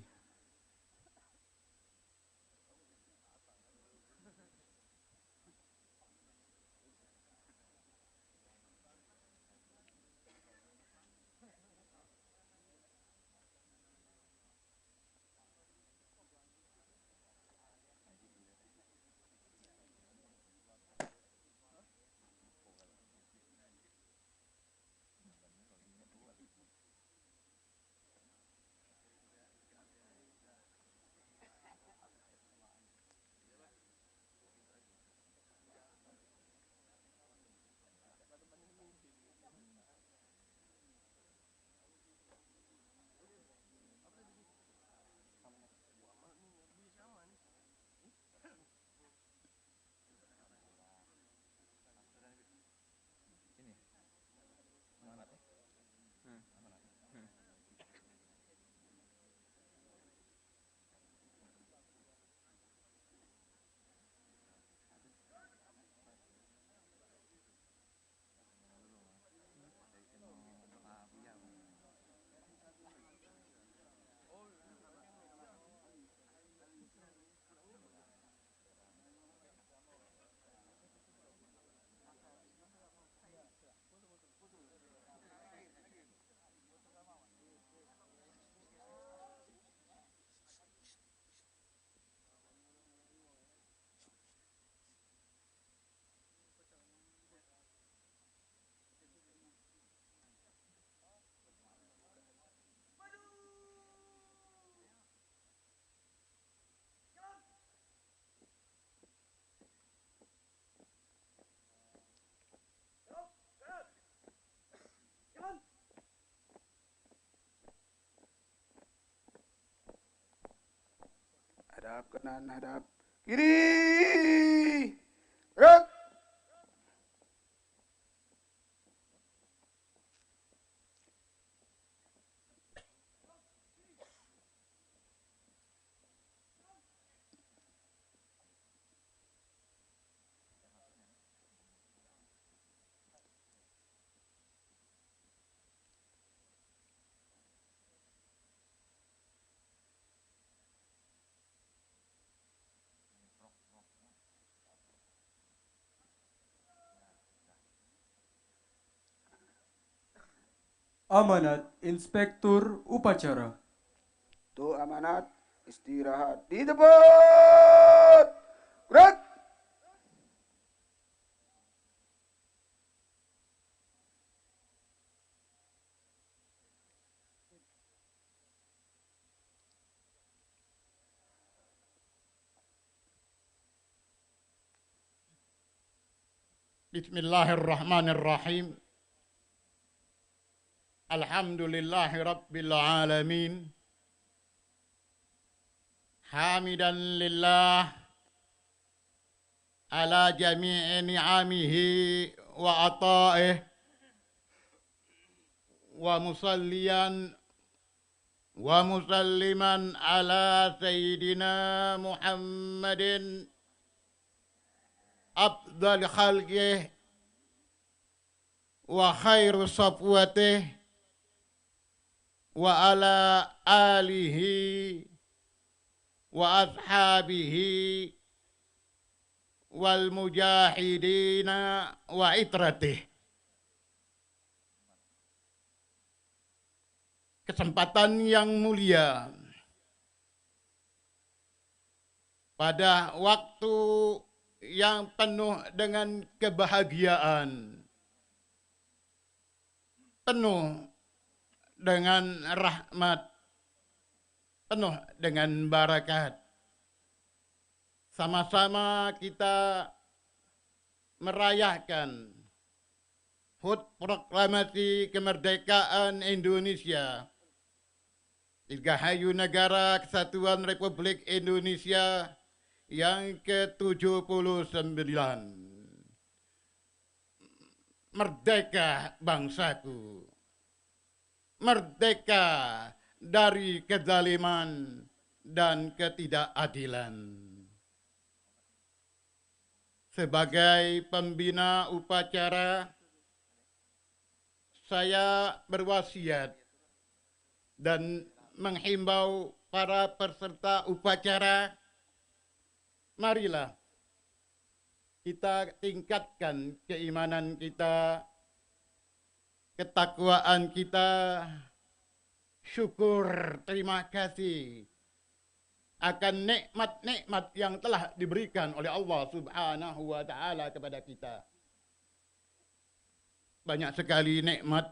Hadap kanan, hadap kiri. Gerak. Amanat Inspektur Upacara. Tuh amanat, istirahat di depan. Gerak. Bismillahirrahmanirrahim. Alhamdulillahi rabbil alamin. Hamidan lillah ala jami'i ni'amihi wa ata'ih wa musalliyan wa musalliman ala sayyidina Muhammadin afdal khalqih wa khairu safwatih wa ala alihi wa ashabihi wal mujahidina wa itratih. Kesempatan yang mulia pada waktu yang penuh dengan kebahagiaan, penuh dengan rahmat, penuh dengan barakat. Sama-sama kita merayakan HUT Proklamasi Kemerdekaan Indonesia, Dirgahayu Negara Kesatuan Republik Indonesia yang ke-79. Merdeka bangsaku, merdeka dari kezaliman dan ketidakadilan. Sebagai pembina upacara, saya berwasiat dan menghimbau para peserta upacara, marilah kita tingkatkan keimanan kita, ketakwaan kita, syukur, terima kasih akan nikmat-nikmat yang telah diberikan oleh Allah Subhanahu wa taala kepada kita. Banyak sekali nikmat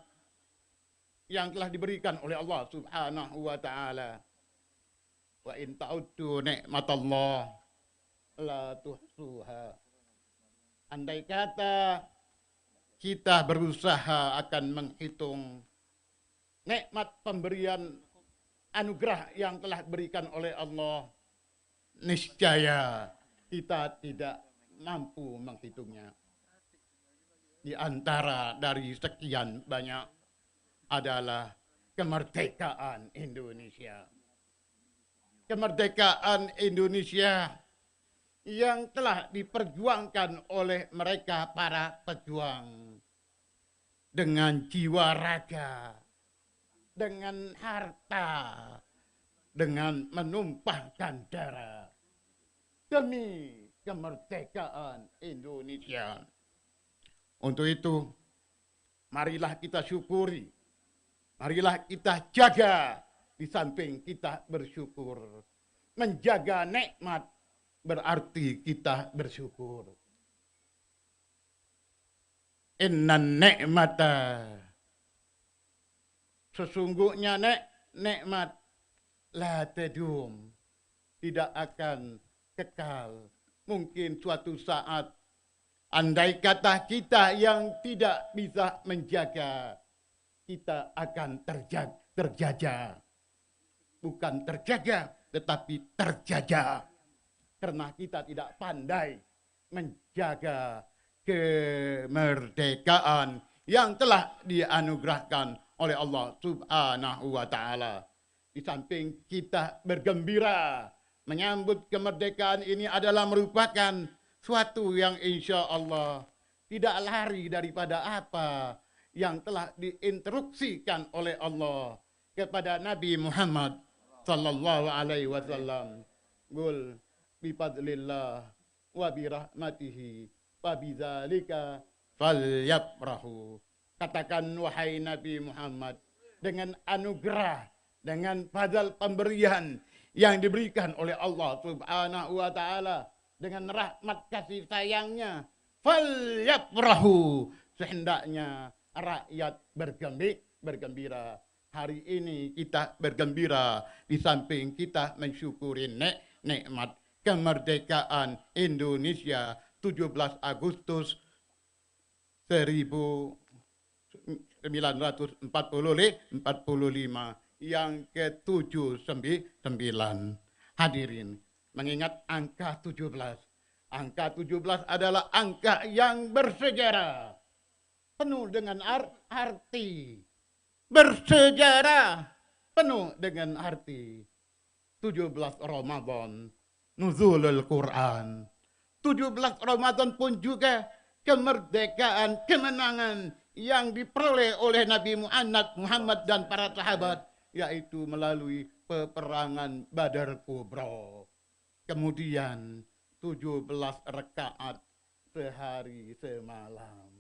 yang telah diberikan oleh Allah Subhanahu wa taala. Wa in ta'uddu nikmatallah la tuhsuha. Andai kata kita berusaha akan menghitung nikmat pemberian anugerah yang telah diberikan oleh Allah, niscaya kita tidak mampu menghitungnya. Di antara dari sekian banyak adalah kemerdekaan Indonesia. Kemerdekaan Indonesia yang telah diperjuangkan oleh mereka para pejuang dengan jiwa raga, dengan harta, dengan menumpahkan darah demi kemerdekaan Indonesia. Untuk itu, marilah kita syukuri, marilah kita jaga di samping kita bersyukur. Menjaga nikmat berarti kita bersyukur. Innan ni'mata, sesungguhnya nikmat la tadum, tidak akan kekal. Mungkin suatu saat andai kata kita yang tidak bisa menjaga, kita akan terjajah. Bukan terjaga, tetapi terjajah. Karena kita tidak pandai menjaga kemerdekaan yang telah dianugerahkan oleh Allah Subhanahu wa taala. Di samping kita bergembira menyambut kemerdekaan ini adalah merupakan suatu yang insya Allah tidak lari daripada apa yang telah diinstruksikan oleh Allah kepada Nabi Muhammad sallallahu alaihi wasallam. Qul bi fadlillah wa bi rahmatihi wa bidzalika falyafrahu. Katakan wahai Nabi Muhammad, dengan anugerah, dengan fadl pemberian yang diberikan oleh Allah Subhanahu wa taala, dengan rahmat kasih sayangnya, falyafrahu, sehendaknya rakyat bergembira. Hari ini kita bergembira di samping kita mensyukuri nikmat kemerdekaan Indonesia 17 Agustus 1945 yang ke-79. Hadirin, mengingat angka 17. Angka 17 adalah angka yang bersejarah. Penuh dengan arti. Bersejarah. Penuh dengan arti. 17 Ramadan, nuzulul Quran. 17 Ramadan pun juga kemerdekaan, kemenangan yang diperoleh oleh Nabi Muhammad dan para sahabat, yaitu melalui peperangan Badar Kubra. Kemudian 17 rakaat sehari semalam.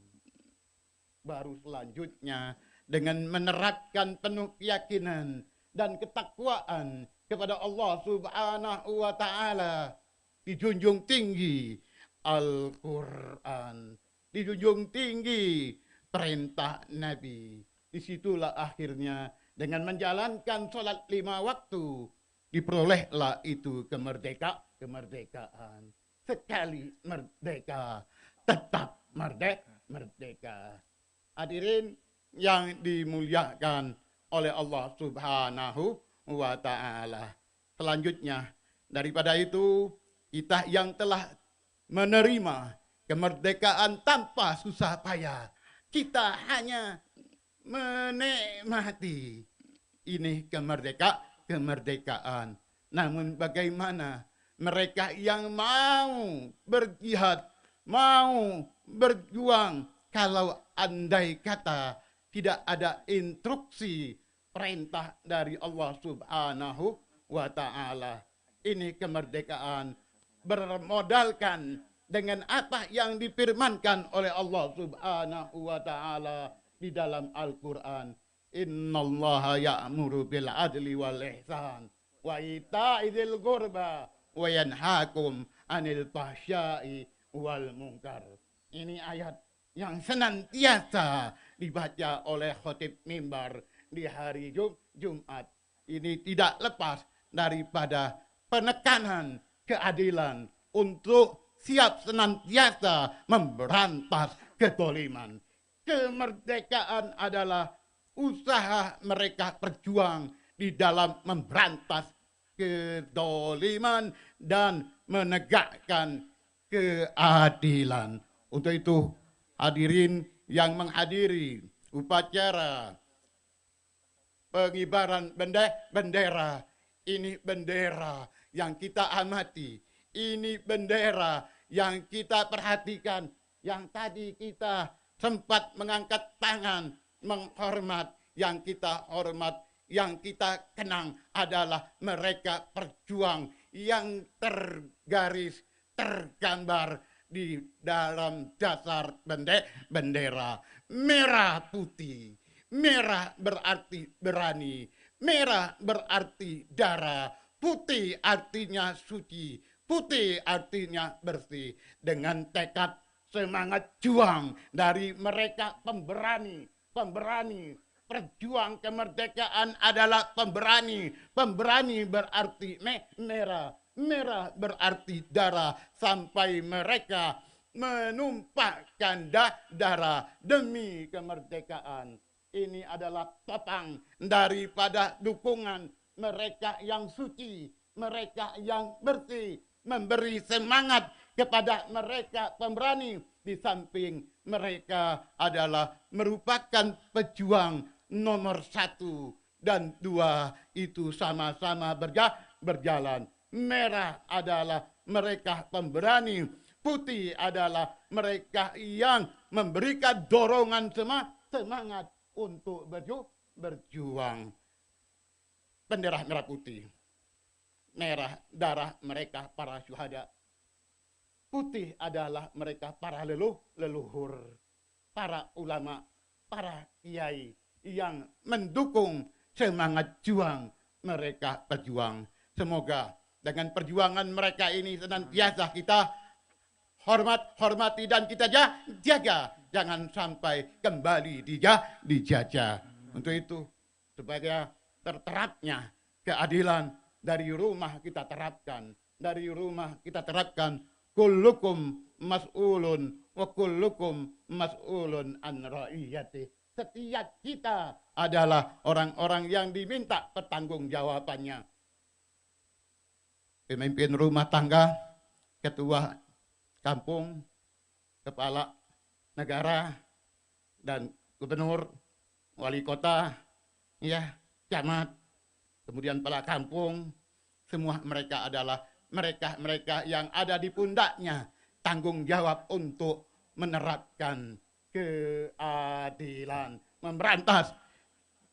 Baru selanjutnya dengan menerapkan penuh keyakinan dan ketakwaan kepada Allah Subhanahu wa taala, dijunjung tinggi Al-Quran, dijunjung tinggi perintah Nabi. Disitulah akhirnya dengan menjalankan sholat 5 waktu diperolehlah itu kemerdekaan. Sekali merdeka, tetap merdeka. Hadirin yang dimuliakan oleh Allah Subhanahu wa ta'ala. Selanjutnya, daripada itu, kita yang telah menerima kemerdekaan tanpa susah payah, kita hanya menikmati ini kemerdekaan. Namun bagaimana mereka yang mau berjihad, mau berjuang, kalau andai kata tidak ada instruksi perintah dari Allah Subhanahu wa ta'ala. Ini kemerdekaan bermodalkan dengan apa yang difirmankan oleh Allah Subhanahu wa ta'ala di dalam Al-Quran. Innallaha ya'muru bil adli wal ihsan wa ita'i dzil qurba wa yanhaakum 'anil fahsya'i wal munkar. Ini ayat yang senantiasa dibaca oleh khotib mimbar di hari Jumat. Ini tidak lepas daripada penekanan keadilan untuk siap senantiasa memberantas kezaliman. Kemerdekaan adalah usaha mereka berjuang di dalam memberantas kezaliman dan menegakkan keadilan. Untuk itu, hadirin yang menghadiri upacara pengibaran bendera, ini bendera yang kita amati, ini bendera yang kita perhatikan, yang tadi kita sempat mengangkat tangan menghormat, yang kita hormat, yang kita kenang adalah mereka perjuang yang tergaris, tergambar di dalam dasar bendera merah putih. Merah berarti berani, merah berarti darah, putih artinya suci, putih artinya bersih. Dengan tekad semangat juang dari mereka pemberani, perjuang kemerdekaan adalah pemberani. Pemberani berarti merah, merah berarti darah, sampai mereka menumpahkan darah demi kemerdekaan. Ini adalah topang daripada dukungan mereka yang suci, mereka yang bersih, memberi semangat kepada mereka pemberani. Di samping mereka adalah merupakan pejuang nomor 1 dan 2 itu sama-sama berjalan. Merah adalah mereka pemberani, putih adalah mereka yang memberikan dorongan semangat untuk berjuang. Bendera merah putih, merah darah mereka para syuhada. Putih adalah mereka para leluhur, para ulama, para kiai yang mendukung semangat juang mereka berjuang. Semoga dengan perjuangan mereka ini senantiasa kita hormati dan kita jaga. Jangan sampai kembali dijajah. Untuk itu, sebagai terterapnya keadilan dari rumah kita terapkan. Dari rumah kita terapkan. Kullukum mas'ulun wa kullukum mas'ulun an ra'iyati. Setiap kita adalah orang-orang yang diminta pertanggungjawabannya. Pemimpin rumah tangga, ketua kampung, kepala negara, dan gubernur, wali kota, ya, camat, kemudian kepala kampung, semua mereka adalah mereka yang ada di pundaknya tanggung jawab untuk menerapkan keadilan, memberantas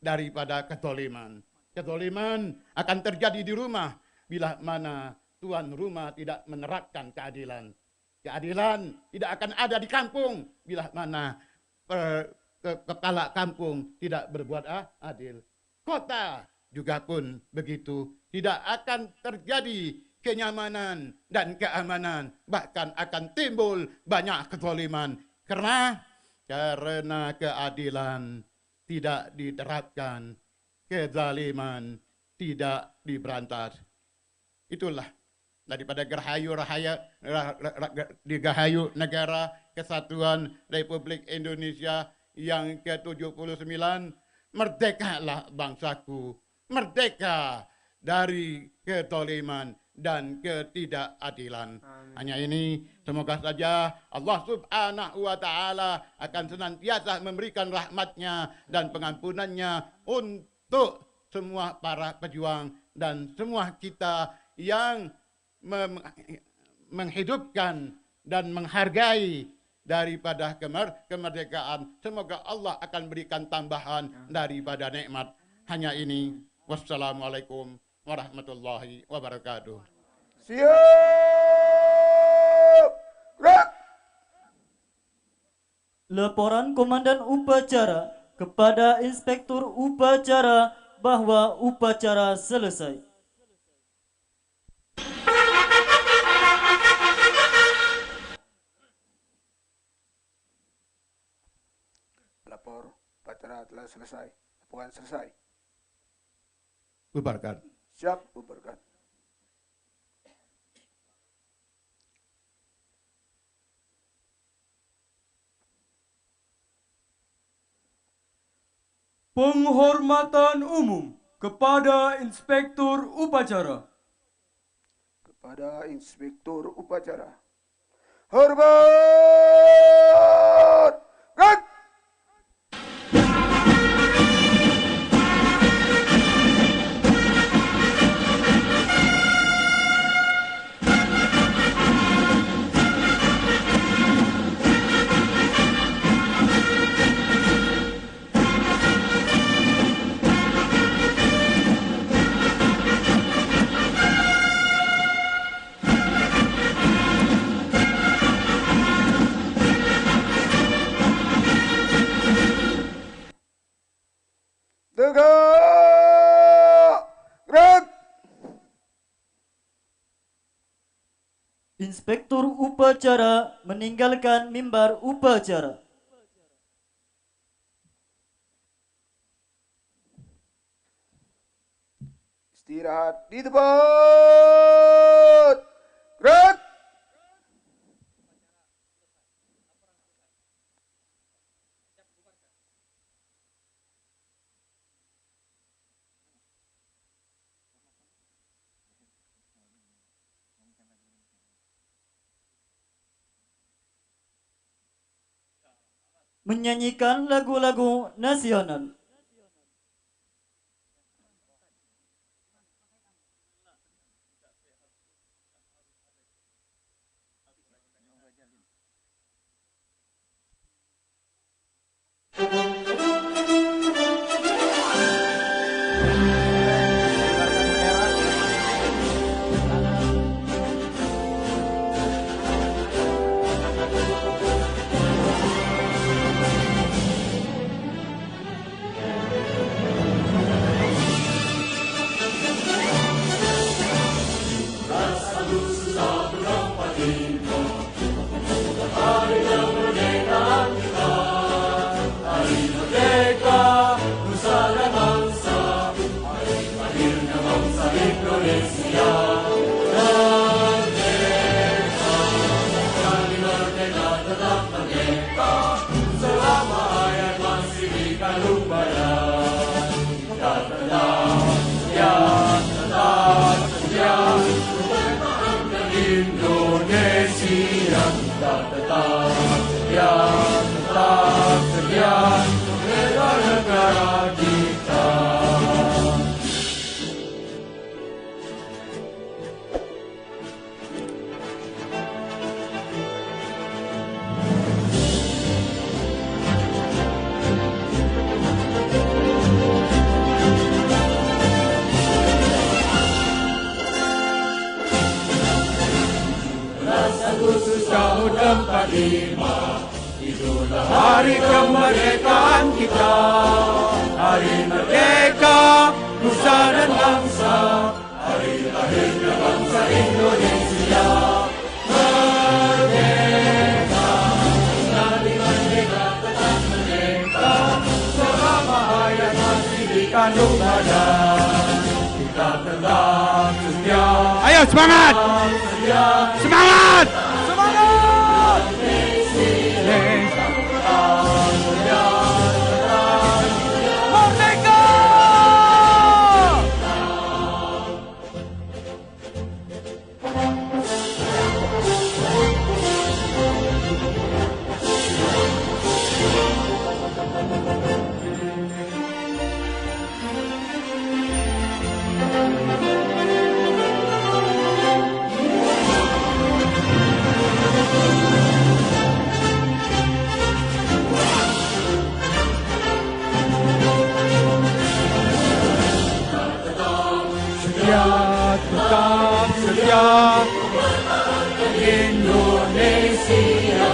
daripada kezaliman. Kezaliman akan terjadi di rumah bila mana tuan rumah tidak menerapkan keadilan. Keadilan tidak akan ada di kampung bila mana kepala kampung tidak berbuat adil. Kota juga pun begitu, tidak akan terjadi kenyamanan dan keamanan, bahkan akan timbul banyak kezaliman karena keadilan tidak diterapkan, kezaliman tidak diberantas. Itulah daripada Gerhayu Dirgahayu Negara Kesatuan Republik Indonesia yang ke-79, merdekalah bangsaku, merdeka dari kezaliman dan ketidakadilan. Hanya ini, semoga saja Allah Subhanahu wa Ta'ala akan senantiasa memberikan rahmatnya dan pengampunannya untuk semua para pejuang dan semua kita yang menghidupkan dan menghargai daripada kemerdekaan. Semoga Allah akan berikan tambahan daripada nikmat. Hanya ini. Wassalamualaikum warahmatullahi wabarakatuh. Siap! Gerak! Laporan Komandan Upacara kepada Inspektur Upacara bahwa upacara selesai. Lapor, upacara telah selesai. Laporan selesai. Bubarkan. Siap, bubarkan. Penghormatan umum kepada Inspektur Upacara. Kepada Inspektur Upacara. Hormat! Gerak! Tegak! Gerak! Inspektur Upacara meninggalkan mimbar upacara. Istirahat di tempat. Gerak! Menyanyikan lagu-lagu nasional. Indonesia, merdeka, kami merdeka tetap hari kemerdekaan kita, hari merdeka nusa dan bangsa, hari lahirnya bangsa Indonesia. Merdeka, sekali merdeka tetap merdeka, selama hayat masih dikandung badan, kita tetap setia. Ayo semangat! Semangat! Tetap setia Indonesia.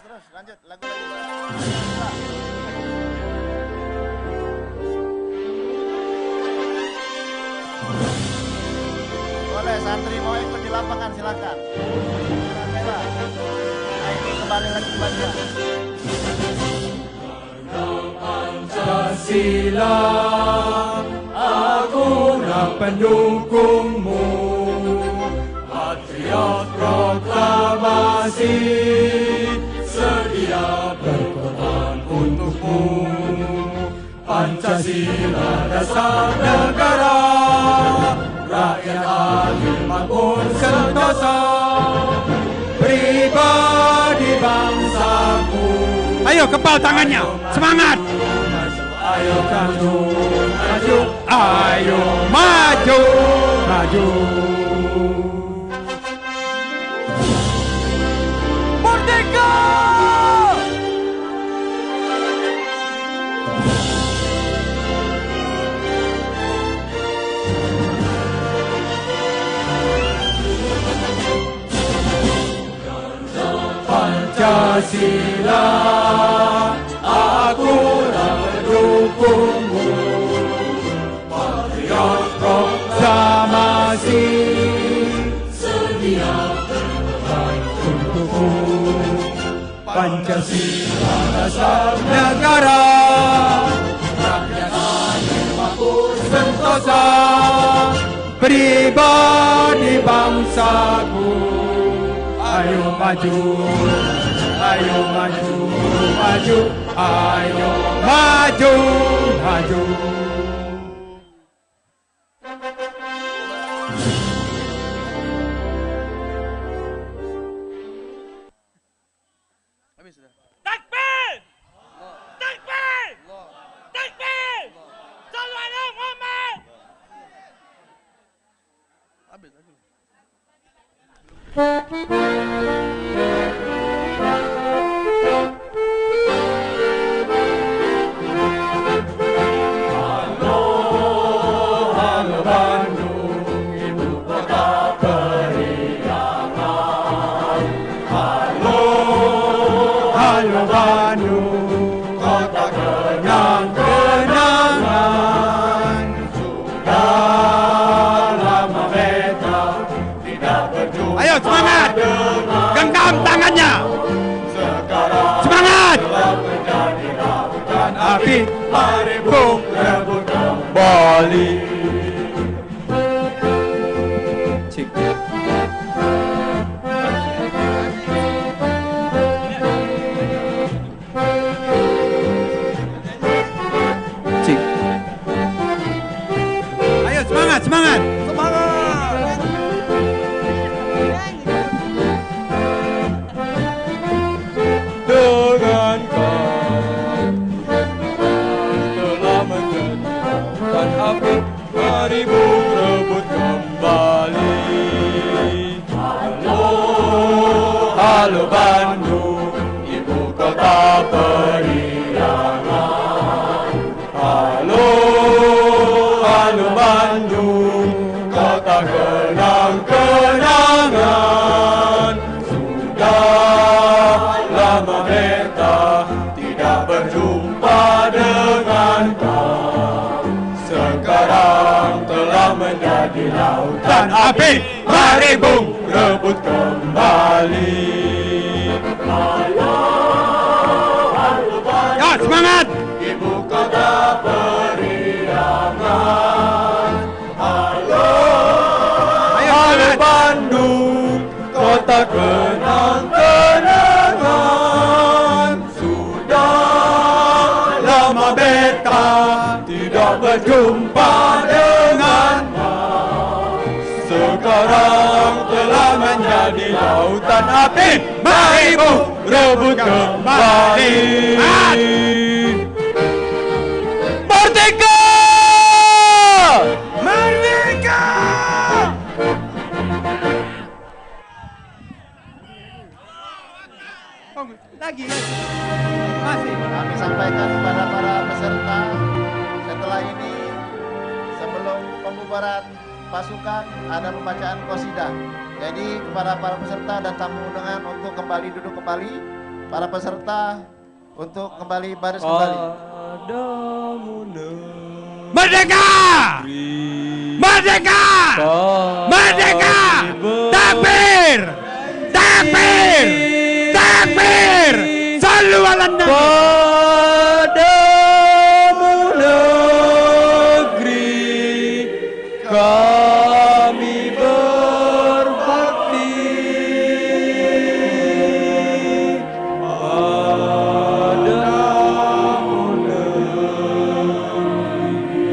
Terus lanjut lagu lagi. Boleh santri mau ikut di lapangan silakan. Nah, ini kembali lagi baca. Pancasila, akulah pendukungmu, patriot proklamasi, sedia berkorban untukmu. Pancasila dasar negara, rakyat adil makmur sentosa, pribadi bangsaku. Ayo kepal tangannya, semangat! Ayo maju, maju, ayo maju, maju. Merdeka! Pancasila, aku pendukungmu, patriot proklamasi, sedia berkorban untukmu. Pancasila dasar negara, rakyat adil makmur sentosa, pribadi bangsaku. Ayo maju, ayo maju, maju, ayo maju, maju. Takbir! Takbir! Takbir! Sallu ala Muhammad! Halo Bandung, ibu kota periangan. Halo Bandung, kota kenang-kenangan. Sudah lama beta tidak berjumpa. Ayo semangat! Genggam tangannya! Semangat! Menjadi lautan api, mari bung rebut kembali. Cik. Cik. Ayo semangat, semangat! Dengan kau telah menjadi lautan api, halo Bandung, ibu kota periangan. Halo, halo Bandung, kota kenang-kenangan. Sudah lama beta tidak berjumpa dengan kau. Sekarang telah menjadi lautan api, mari bung rebut kembali. Halo, halo Bandung, ya, semangat! Ibu kota periangan. Halo, halo Bandung, kota kenang-kenangan. Sudah lama beta tidak berjumpa dengan kau. Sekarang telah menjadi lautan api, mari bu rebut kembali. Merdeka! Merdeka! Lagi masih kami sampaikan kepada para peserta setelah ini, sebelum pembubaran pasukan ada pembacaan qasidah. Jadi kepada para peserta dan tamu undangan untuk kembali duduk kembali, para peserta untuk kembali baris kembali. Merdeka! Merdeka! Merdeka! Takbir! Takbir! Takbir! Sallu ala Nabi! Padamu negeri kami berbakti. Padamu negeri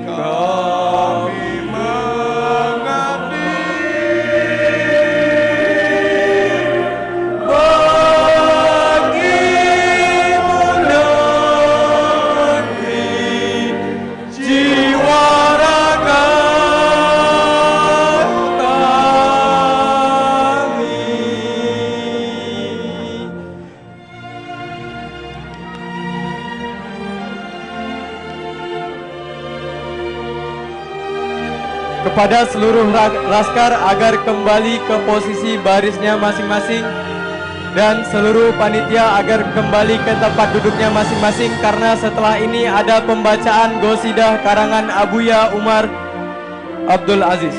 kami mengabdi. Bagimu negeri jiwa raga kami. Kepada seluruh laskar agar kembali ke posisi barisnya masing-masing, dan seluruh panitia agar kembali ke tempat duduknya masing-masing, karena setelah ini ada pembacaan qasidah karangan Abuya Umar Abdul Aziz.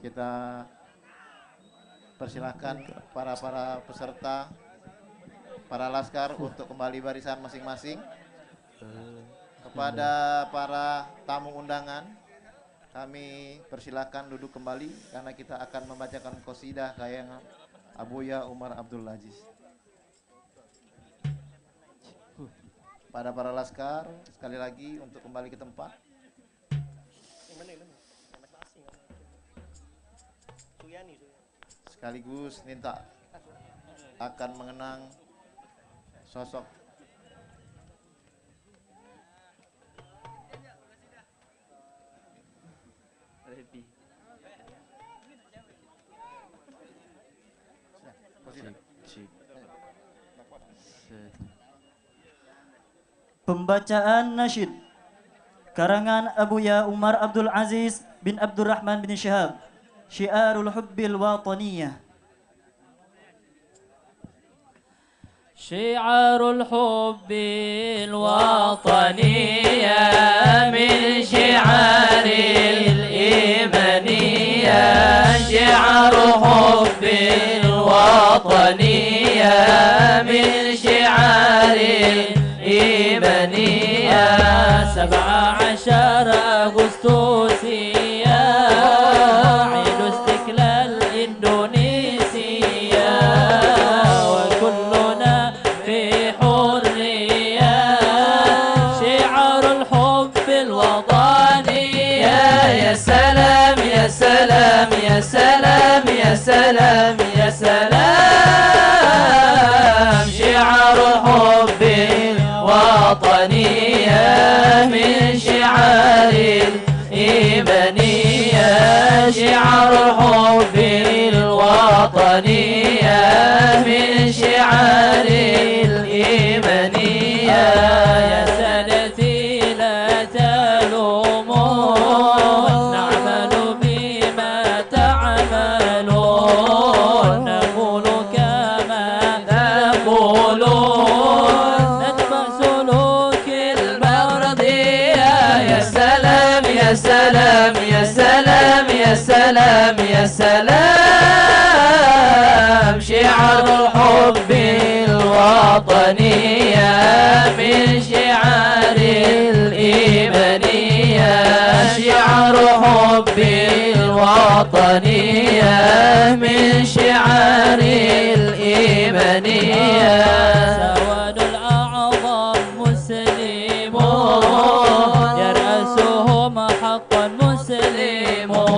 Kita persilahkan para peserta, para laskar untuk kembali barisan masing-masing. Kepada para tamu undangan, kami persilahkan duduk kembali karena kita akan membacakan qasidah karangan Abuya Umar Abdul Aziz. Pada para laskar, sekali lagi untuk kembali ke tempat. Sekaligus minta akan mengenang sosok Pembacaan nasyid. karangan Abuya Umar Abdul Aziz bin Abdurrahman bin Syihab, Syiarul Hubbil Wataniyah. شعار الحب الوطنية من شعار الإيمانية، شعار حب الوطنية من شعار الإيمانية. 17 أغسطسية عيد استقلال إندونيسيا، وكلنا في حرية. شعار الحب الوطنية، يا سلام يا سلام يا سلام يا سلام يا سلام. شعار الحب الوطنية من شعار الإيمانية، شعار الحب الوطنية من شعار الإيمانية. يا سادتي لا تلومون، نعمل بما تعملون، نقول كما تقولون، نتبع سلوك المرضية. يا سلام يا سلام يا سلام يا سلام يا سلام. شعار الحب الوطنية من شعار الإيمانية، شعار حب الوطنية من شعار الإيمانية. سواد الأعظم مسلمون، يرأسهم حقا مسلمون،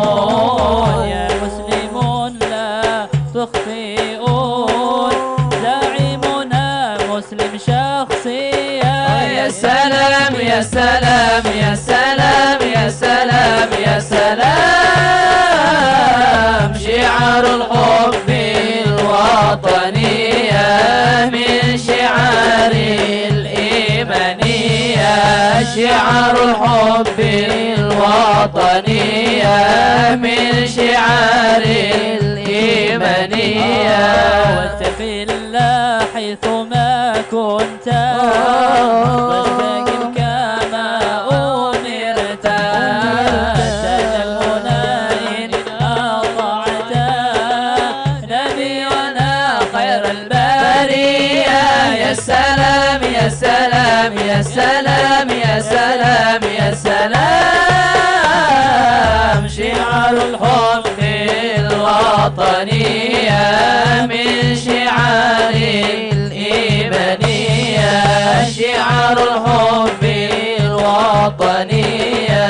يا مسلمون لا تخطئون، زعيمنا مسلم شخصيا. يا سلام يا سلام يا سلام يا سلام يا سلام. شعار الحب الوطنية من شعار الإيمانية، شعار الحب الوطنية من شعار الإيمانية. واتق الله حيثما كنت، واستقم كما أمرت، تجلنا إن أطعت نبينا خير البرية. يا سلام يا سلام يا سلام يا سلام يا سلام. شعار الحب الوطنية من شعار الإيمانية، شعار الحب الوطنية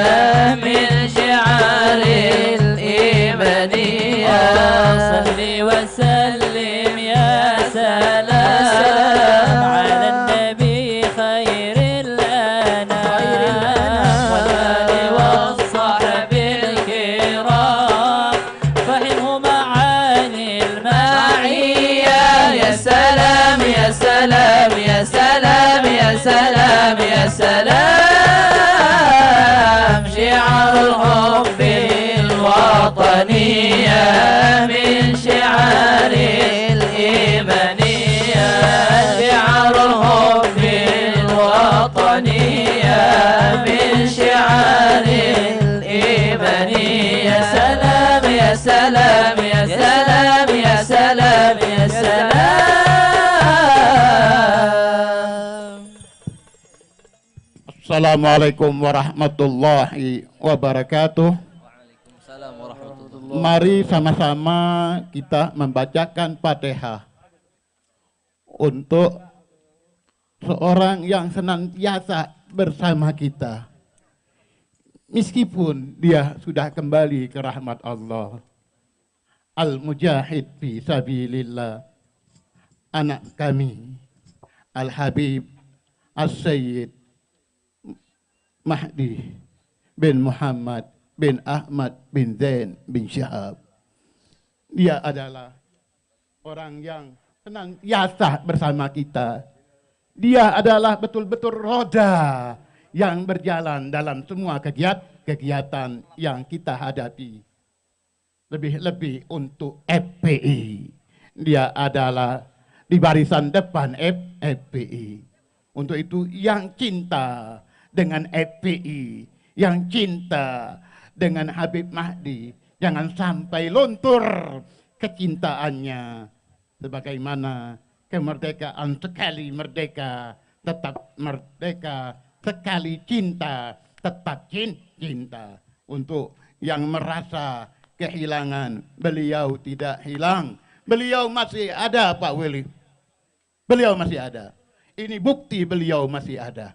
من شعار الإيمانية. صل وسلم يا سلام على النبي خير الأنام، والآل والصحب الكرام، فهمهم معاني المعية. يا سلام يا سلام يا سلام يا سلام يا سلام. شعار الحب الوطنية من شعار الإيمانية، شعار الحب الوطنية من شعار الإيمانية. يا سلام يا سلام يا سلام يا سلام يا سلام. Assalamualaikum warahmatullahi wabarakatuh. Mari sama-sama kita membacakan Fatihah untuk seorang yang senantiasa bersama kita, meskipun dia sudah kembali ke rahmat Allah. Al-Mujahid fi sabilillah, anak kami Al-Habib As-Sayyid Mahdi bin Muhammad bin Ahmad bin Zain bin Syihab. Dia adalah orang yang senantiasa bersama kita. Dia adalah betul-betul roda yang berjalan dalam semua kegiatan yang kita hadapi. Lebih-lebih untuk FPI. Dia adalah di barisan depan FPI. Untuk itu yang cinta dengan FPI, yang cinta dengan Habib Mahdi, jangan sampai luntur kecintaannya. Sebagaimana kemerdekaan sekali merdeka, tetap merdeka, sekali cinta, tetap cinta. Untuk yang merasa kehilangan, beliau tidak hilang. Beliau masih ada, Pak Willy. Beliau masih ada. Ini bukti beliau masih ada.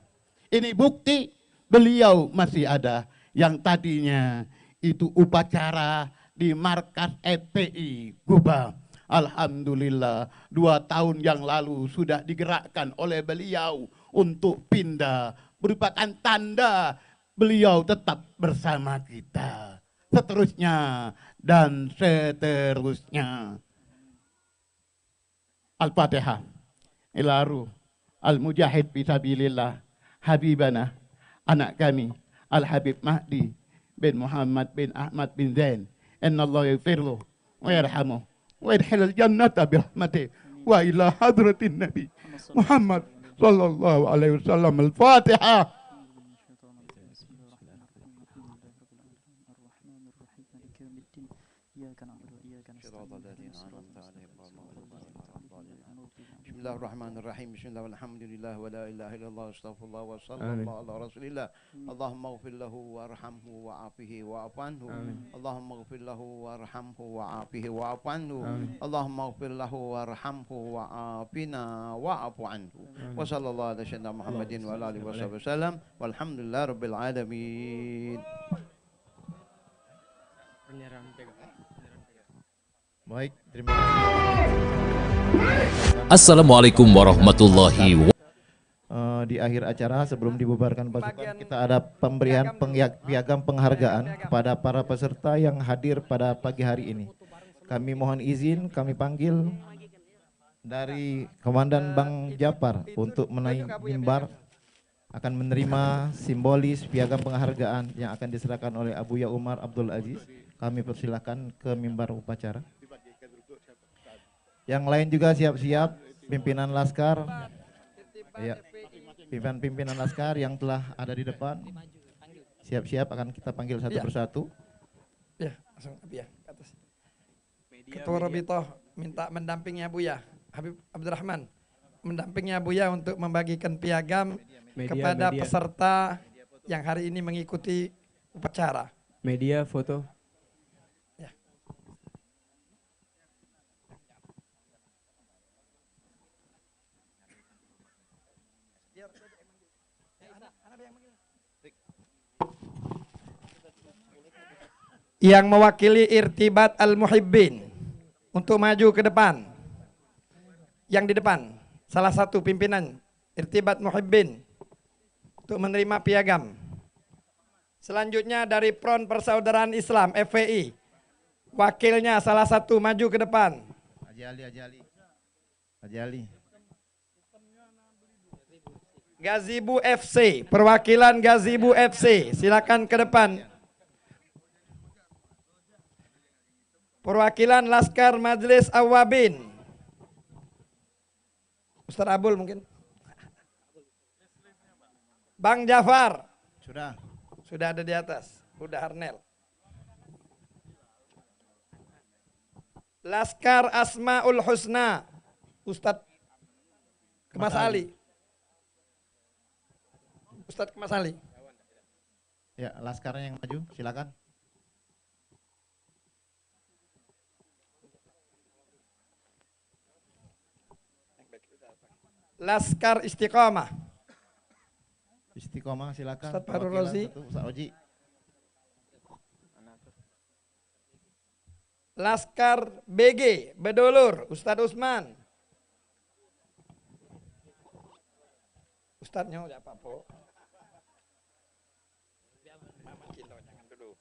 Ini bukti beliau masih ada. Yang tadinya itu upacara di markas FPI Gubah. Alhamdulillah 2 tahun yang lalu sudah digerakkan oleh beliau untuk pindah. Merupakan tanda beliau tetap bersama kita. Seterusnya dan seterusnya. Al-Fatihah. Ilaru al-mujahid fisabilillah habibana anak kami Al-Habib Mahdi bin Muhammad bin Ahmad bin Zain. Inna Allah yaghfirlu wa yarhamu wa yadkhilul jannata birahmatih wa ila hadratin Nabi Muhammad sallallahu alaihi wasallam. Al-Fatihah. Bismillahirrahmanirrahim. Bismillah walhamdulillah wa la ilaha illallah astaghfirullah wa sallallahu ala rasulillah. Allahumma ighfir lahu warhamhu wa'afihi wa'afu Allahumma ighfir lahu warhamhu wa'afihi wa'afu Allahumma ighfir lahu warhamhu wa'afina wa'afu anhu. Wa sallallahu ala sayyidina Muhammadin wa ala alihi wasallam. Walhamdulillah rabbil alamin. Baik, terima kasih. Assalamualaikum warahmatullahi wabarakatuh. Di akhir acara sebelum dibubarkan pasukan kita ada pemberian piagam penghargaan kepada para peserta yang hadir pada pagi hari ini. Kami mohon izin kami panggil dari Komandan Bang Japar untuk menaik mimbar akan menerima simbolis piagam penghargaan yang akan diserahkan oleh Abuya Umar Abdul Aziz. Kami persilahkan ke mimbar upacara. Yang lain juga siap-siap, pimpinan Laskar, ya, pimpinan Laskar yang telah ada di depan, siap-siap akan kita panggil satu persatu. Ya, langsung ya, ke atas. Ketua Rabitoh minta mendampingnya Buya, Habib Abdurrahman, mendampingnya Buya untuk membagikan piagam kepada peserta yang hari ini mengikuti upacara. Media foto. Yang mewakili Irtibat Al-Muhibbin untuk maju ke depan. Yang di depan, salah satu pimpinan Irtibat Muhibbin untuk menerima piagam. Selanjutnya dari Front Persaudaraan Islam FPI, wakilnya salah satu maju ke depan. Haji Ali. Gazibu FC, perwakilan Gazibu FC, silakan ke depan. Perwakilan Laskar Majelis Awabin. Ustaz Abul mungkin. Bang Jafar. Sudah ada di atas. Udah Harnel. Laskar Asmaul Husna. Ustadz Kemas Ali. Ustadz Kemas Ali. Ya, Laskarnya yang maju, silakan. Laskar Istiqomah. Istiqomah silakan. Ustadz Farul Rozi. Ustadz Oji. Laskar BG Bedolur, Ustadz Usman. Ustadznya udah apa po? Mama Cinta jangan dulu.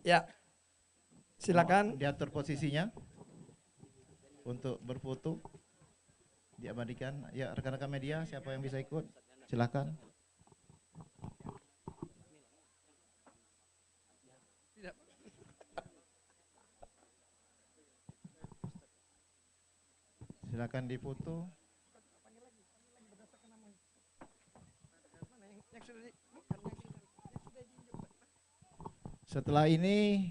Ya. Silakan diatur posisinya untuk berfoto. diabadikan. Ya, rekan-rekan media, siapa yang bisa ikut? Silakan. Silakan difoto. Setelah ini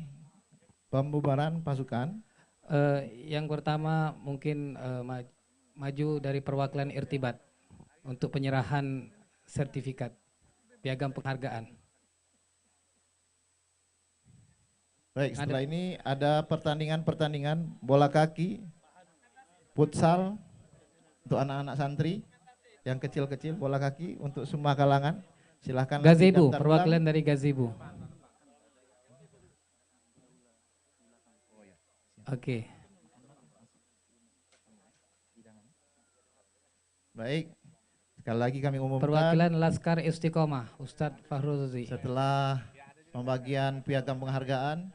pembubaran pasukan. Yang pertama mungkin maju dari perwakilan Irtibat untuk penyerahan sertifikat piagam penghargaan. Baik, setelah ini ada pertandingan bola kaki, futsal untuk anak-anak santri yang kecil-kecil, bola kaki untuk semua kalangan. Silahkan. Gazebo, perwakilan dari gazebo. Oke. Baik, sekali lagi kami umumkan. Perwakilan Laskar Istiqomah, Ustadz Fahruzi. Setelah pembagian piagam penghargaan,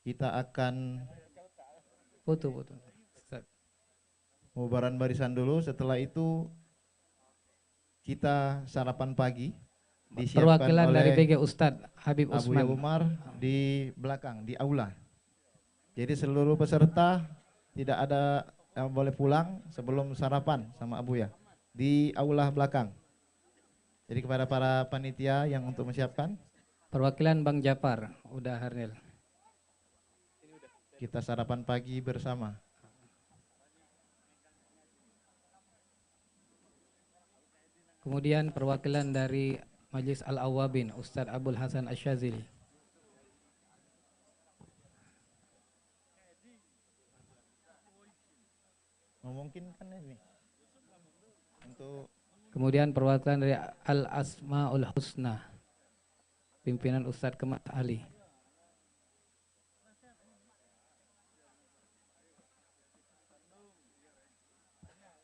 kita akan foto. Pembubaran barisan dulu. Setelah itu kita sarapan pagi. Perwakilan dari BG Ustadz Habib Abuya Usman. Umar di belakang, di aula. Jadi seluruh peserta tidak ada yang boleh pulang sebelum sarapan sama Abuya di aula belakang. Jadi kepada para panitia yang untuk menyiapkan. Perwakilan Bang Japar, udah Harnil. Kita sarapan pagi bersama. Kemudian perwakilan dari Majelis Al-Awwabin, Ustadz Abdul Hasan Asyazili. Memungkinkan ini untuk. Kemudian perwakilan dari Al-Asmaul Husna, pimpinan Ustadz Kemat Ali.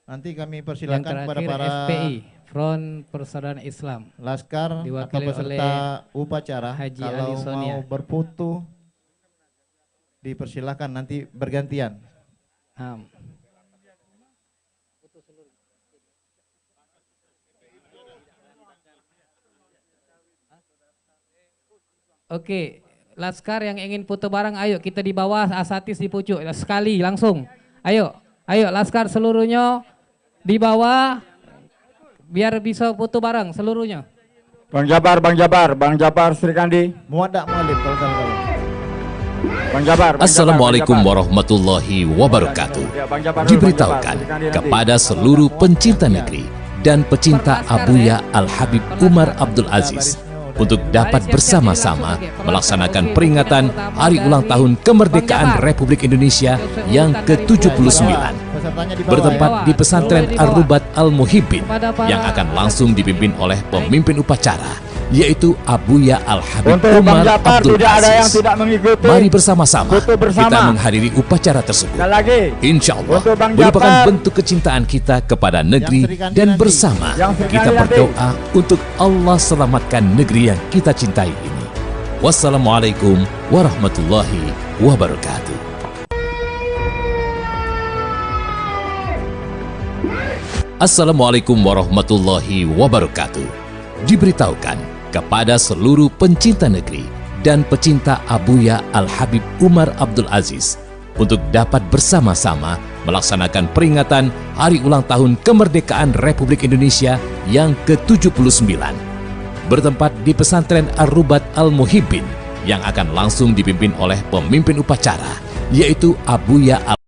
Nanti kami persilakan kepada para FPI, Front Persaudaraan Islam, Laskar atau peserta upacara Haji kalau Ali Sonia. mau berfoto dipersilakan nanti bergantian. Oke, Laskar yang ingin foto bareng, ayo kita di bawah, asatis di pucuk, sekali langsung. Ayo Laskar seluruhnya di bawah, biar bisa foto bareng seluruhnya. Bang Jabar, Sri Kandi. Muadak mualif kalau. Bang Jabar. Assalamualaikum warahmatullahi wabarakatuh. Diberitahukan kepada seluruh pencinta negeri dan pecinta Abuya Al-Habib Umar Abdul Aziz untuk dapat bersama-sama melaksanakan peringatan Hari Ulang Tahun Kemerdekaan Republik Indonesia yang ke-79 bertempat di Pesantren Ar-Rubat Al-Muhibbin yang akan langsung dipimpin oleh pemimpin upacara, yaitu Abuya Al-Habib Umar Abdul Aziz. Mari bersama-sama kita menghadiri upacara tersebut. Insya Allah merupakan bentuk kecintaan kita kepada negeri, dan bersama kita berdoa untuk Allah selamatkan negeri yang kita cintai ini. Wassalamualaikum warahmatullahi wabarakatuh. Assalamualaikum warahmatullahi wabarakatuh. Diberitahukan kepada seluruh pencinta negeri dan pecinta Abuya Al-Habib Umar Abdul Aziz untuk dapat bersama-sama melaksanakan peringatan Hari Ulang Tahun Kemerdekaan Republik Indonesia yang ke-79 bertempat di Pesantren Ar-Rubat Al-Muhibbin yang akan langsung dipimpin oleh pemimpin upacara, yaitu Abuya Al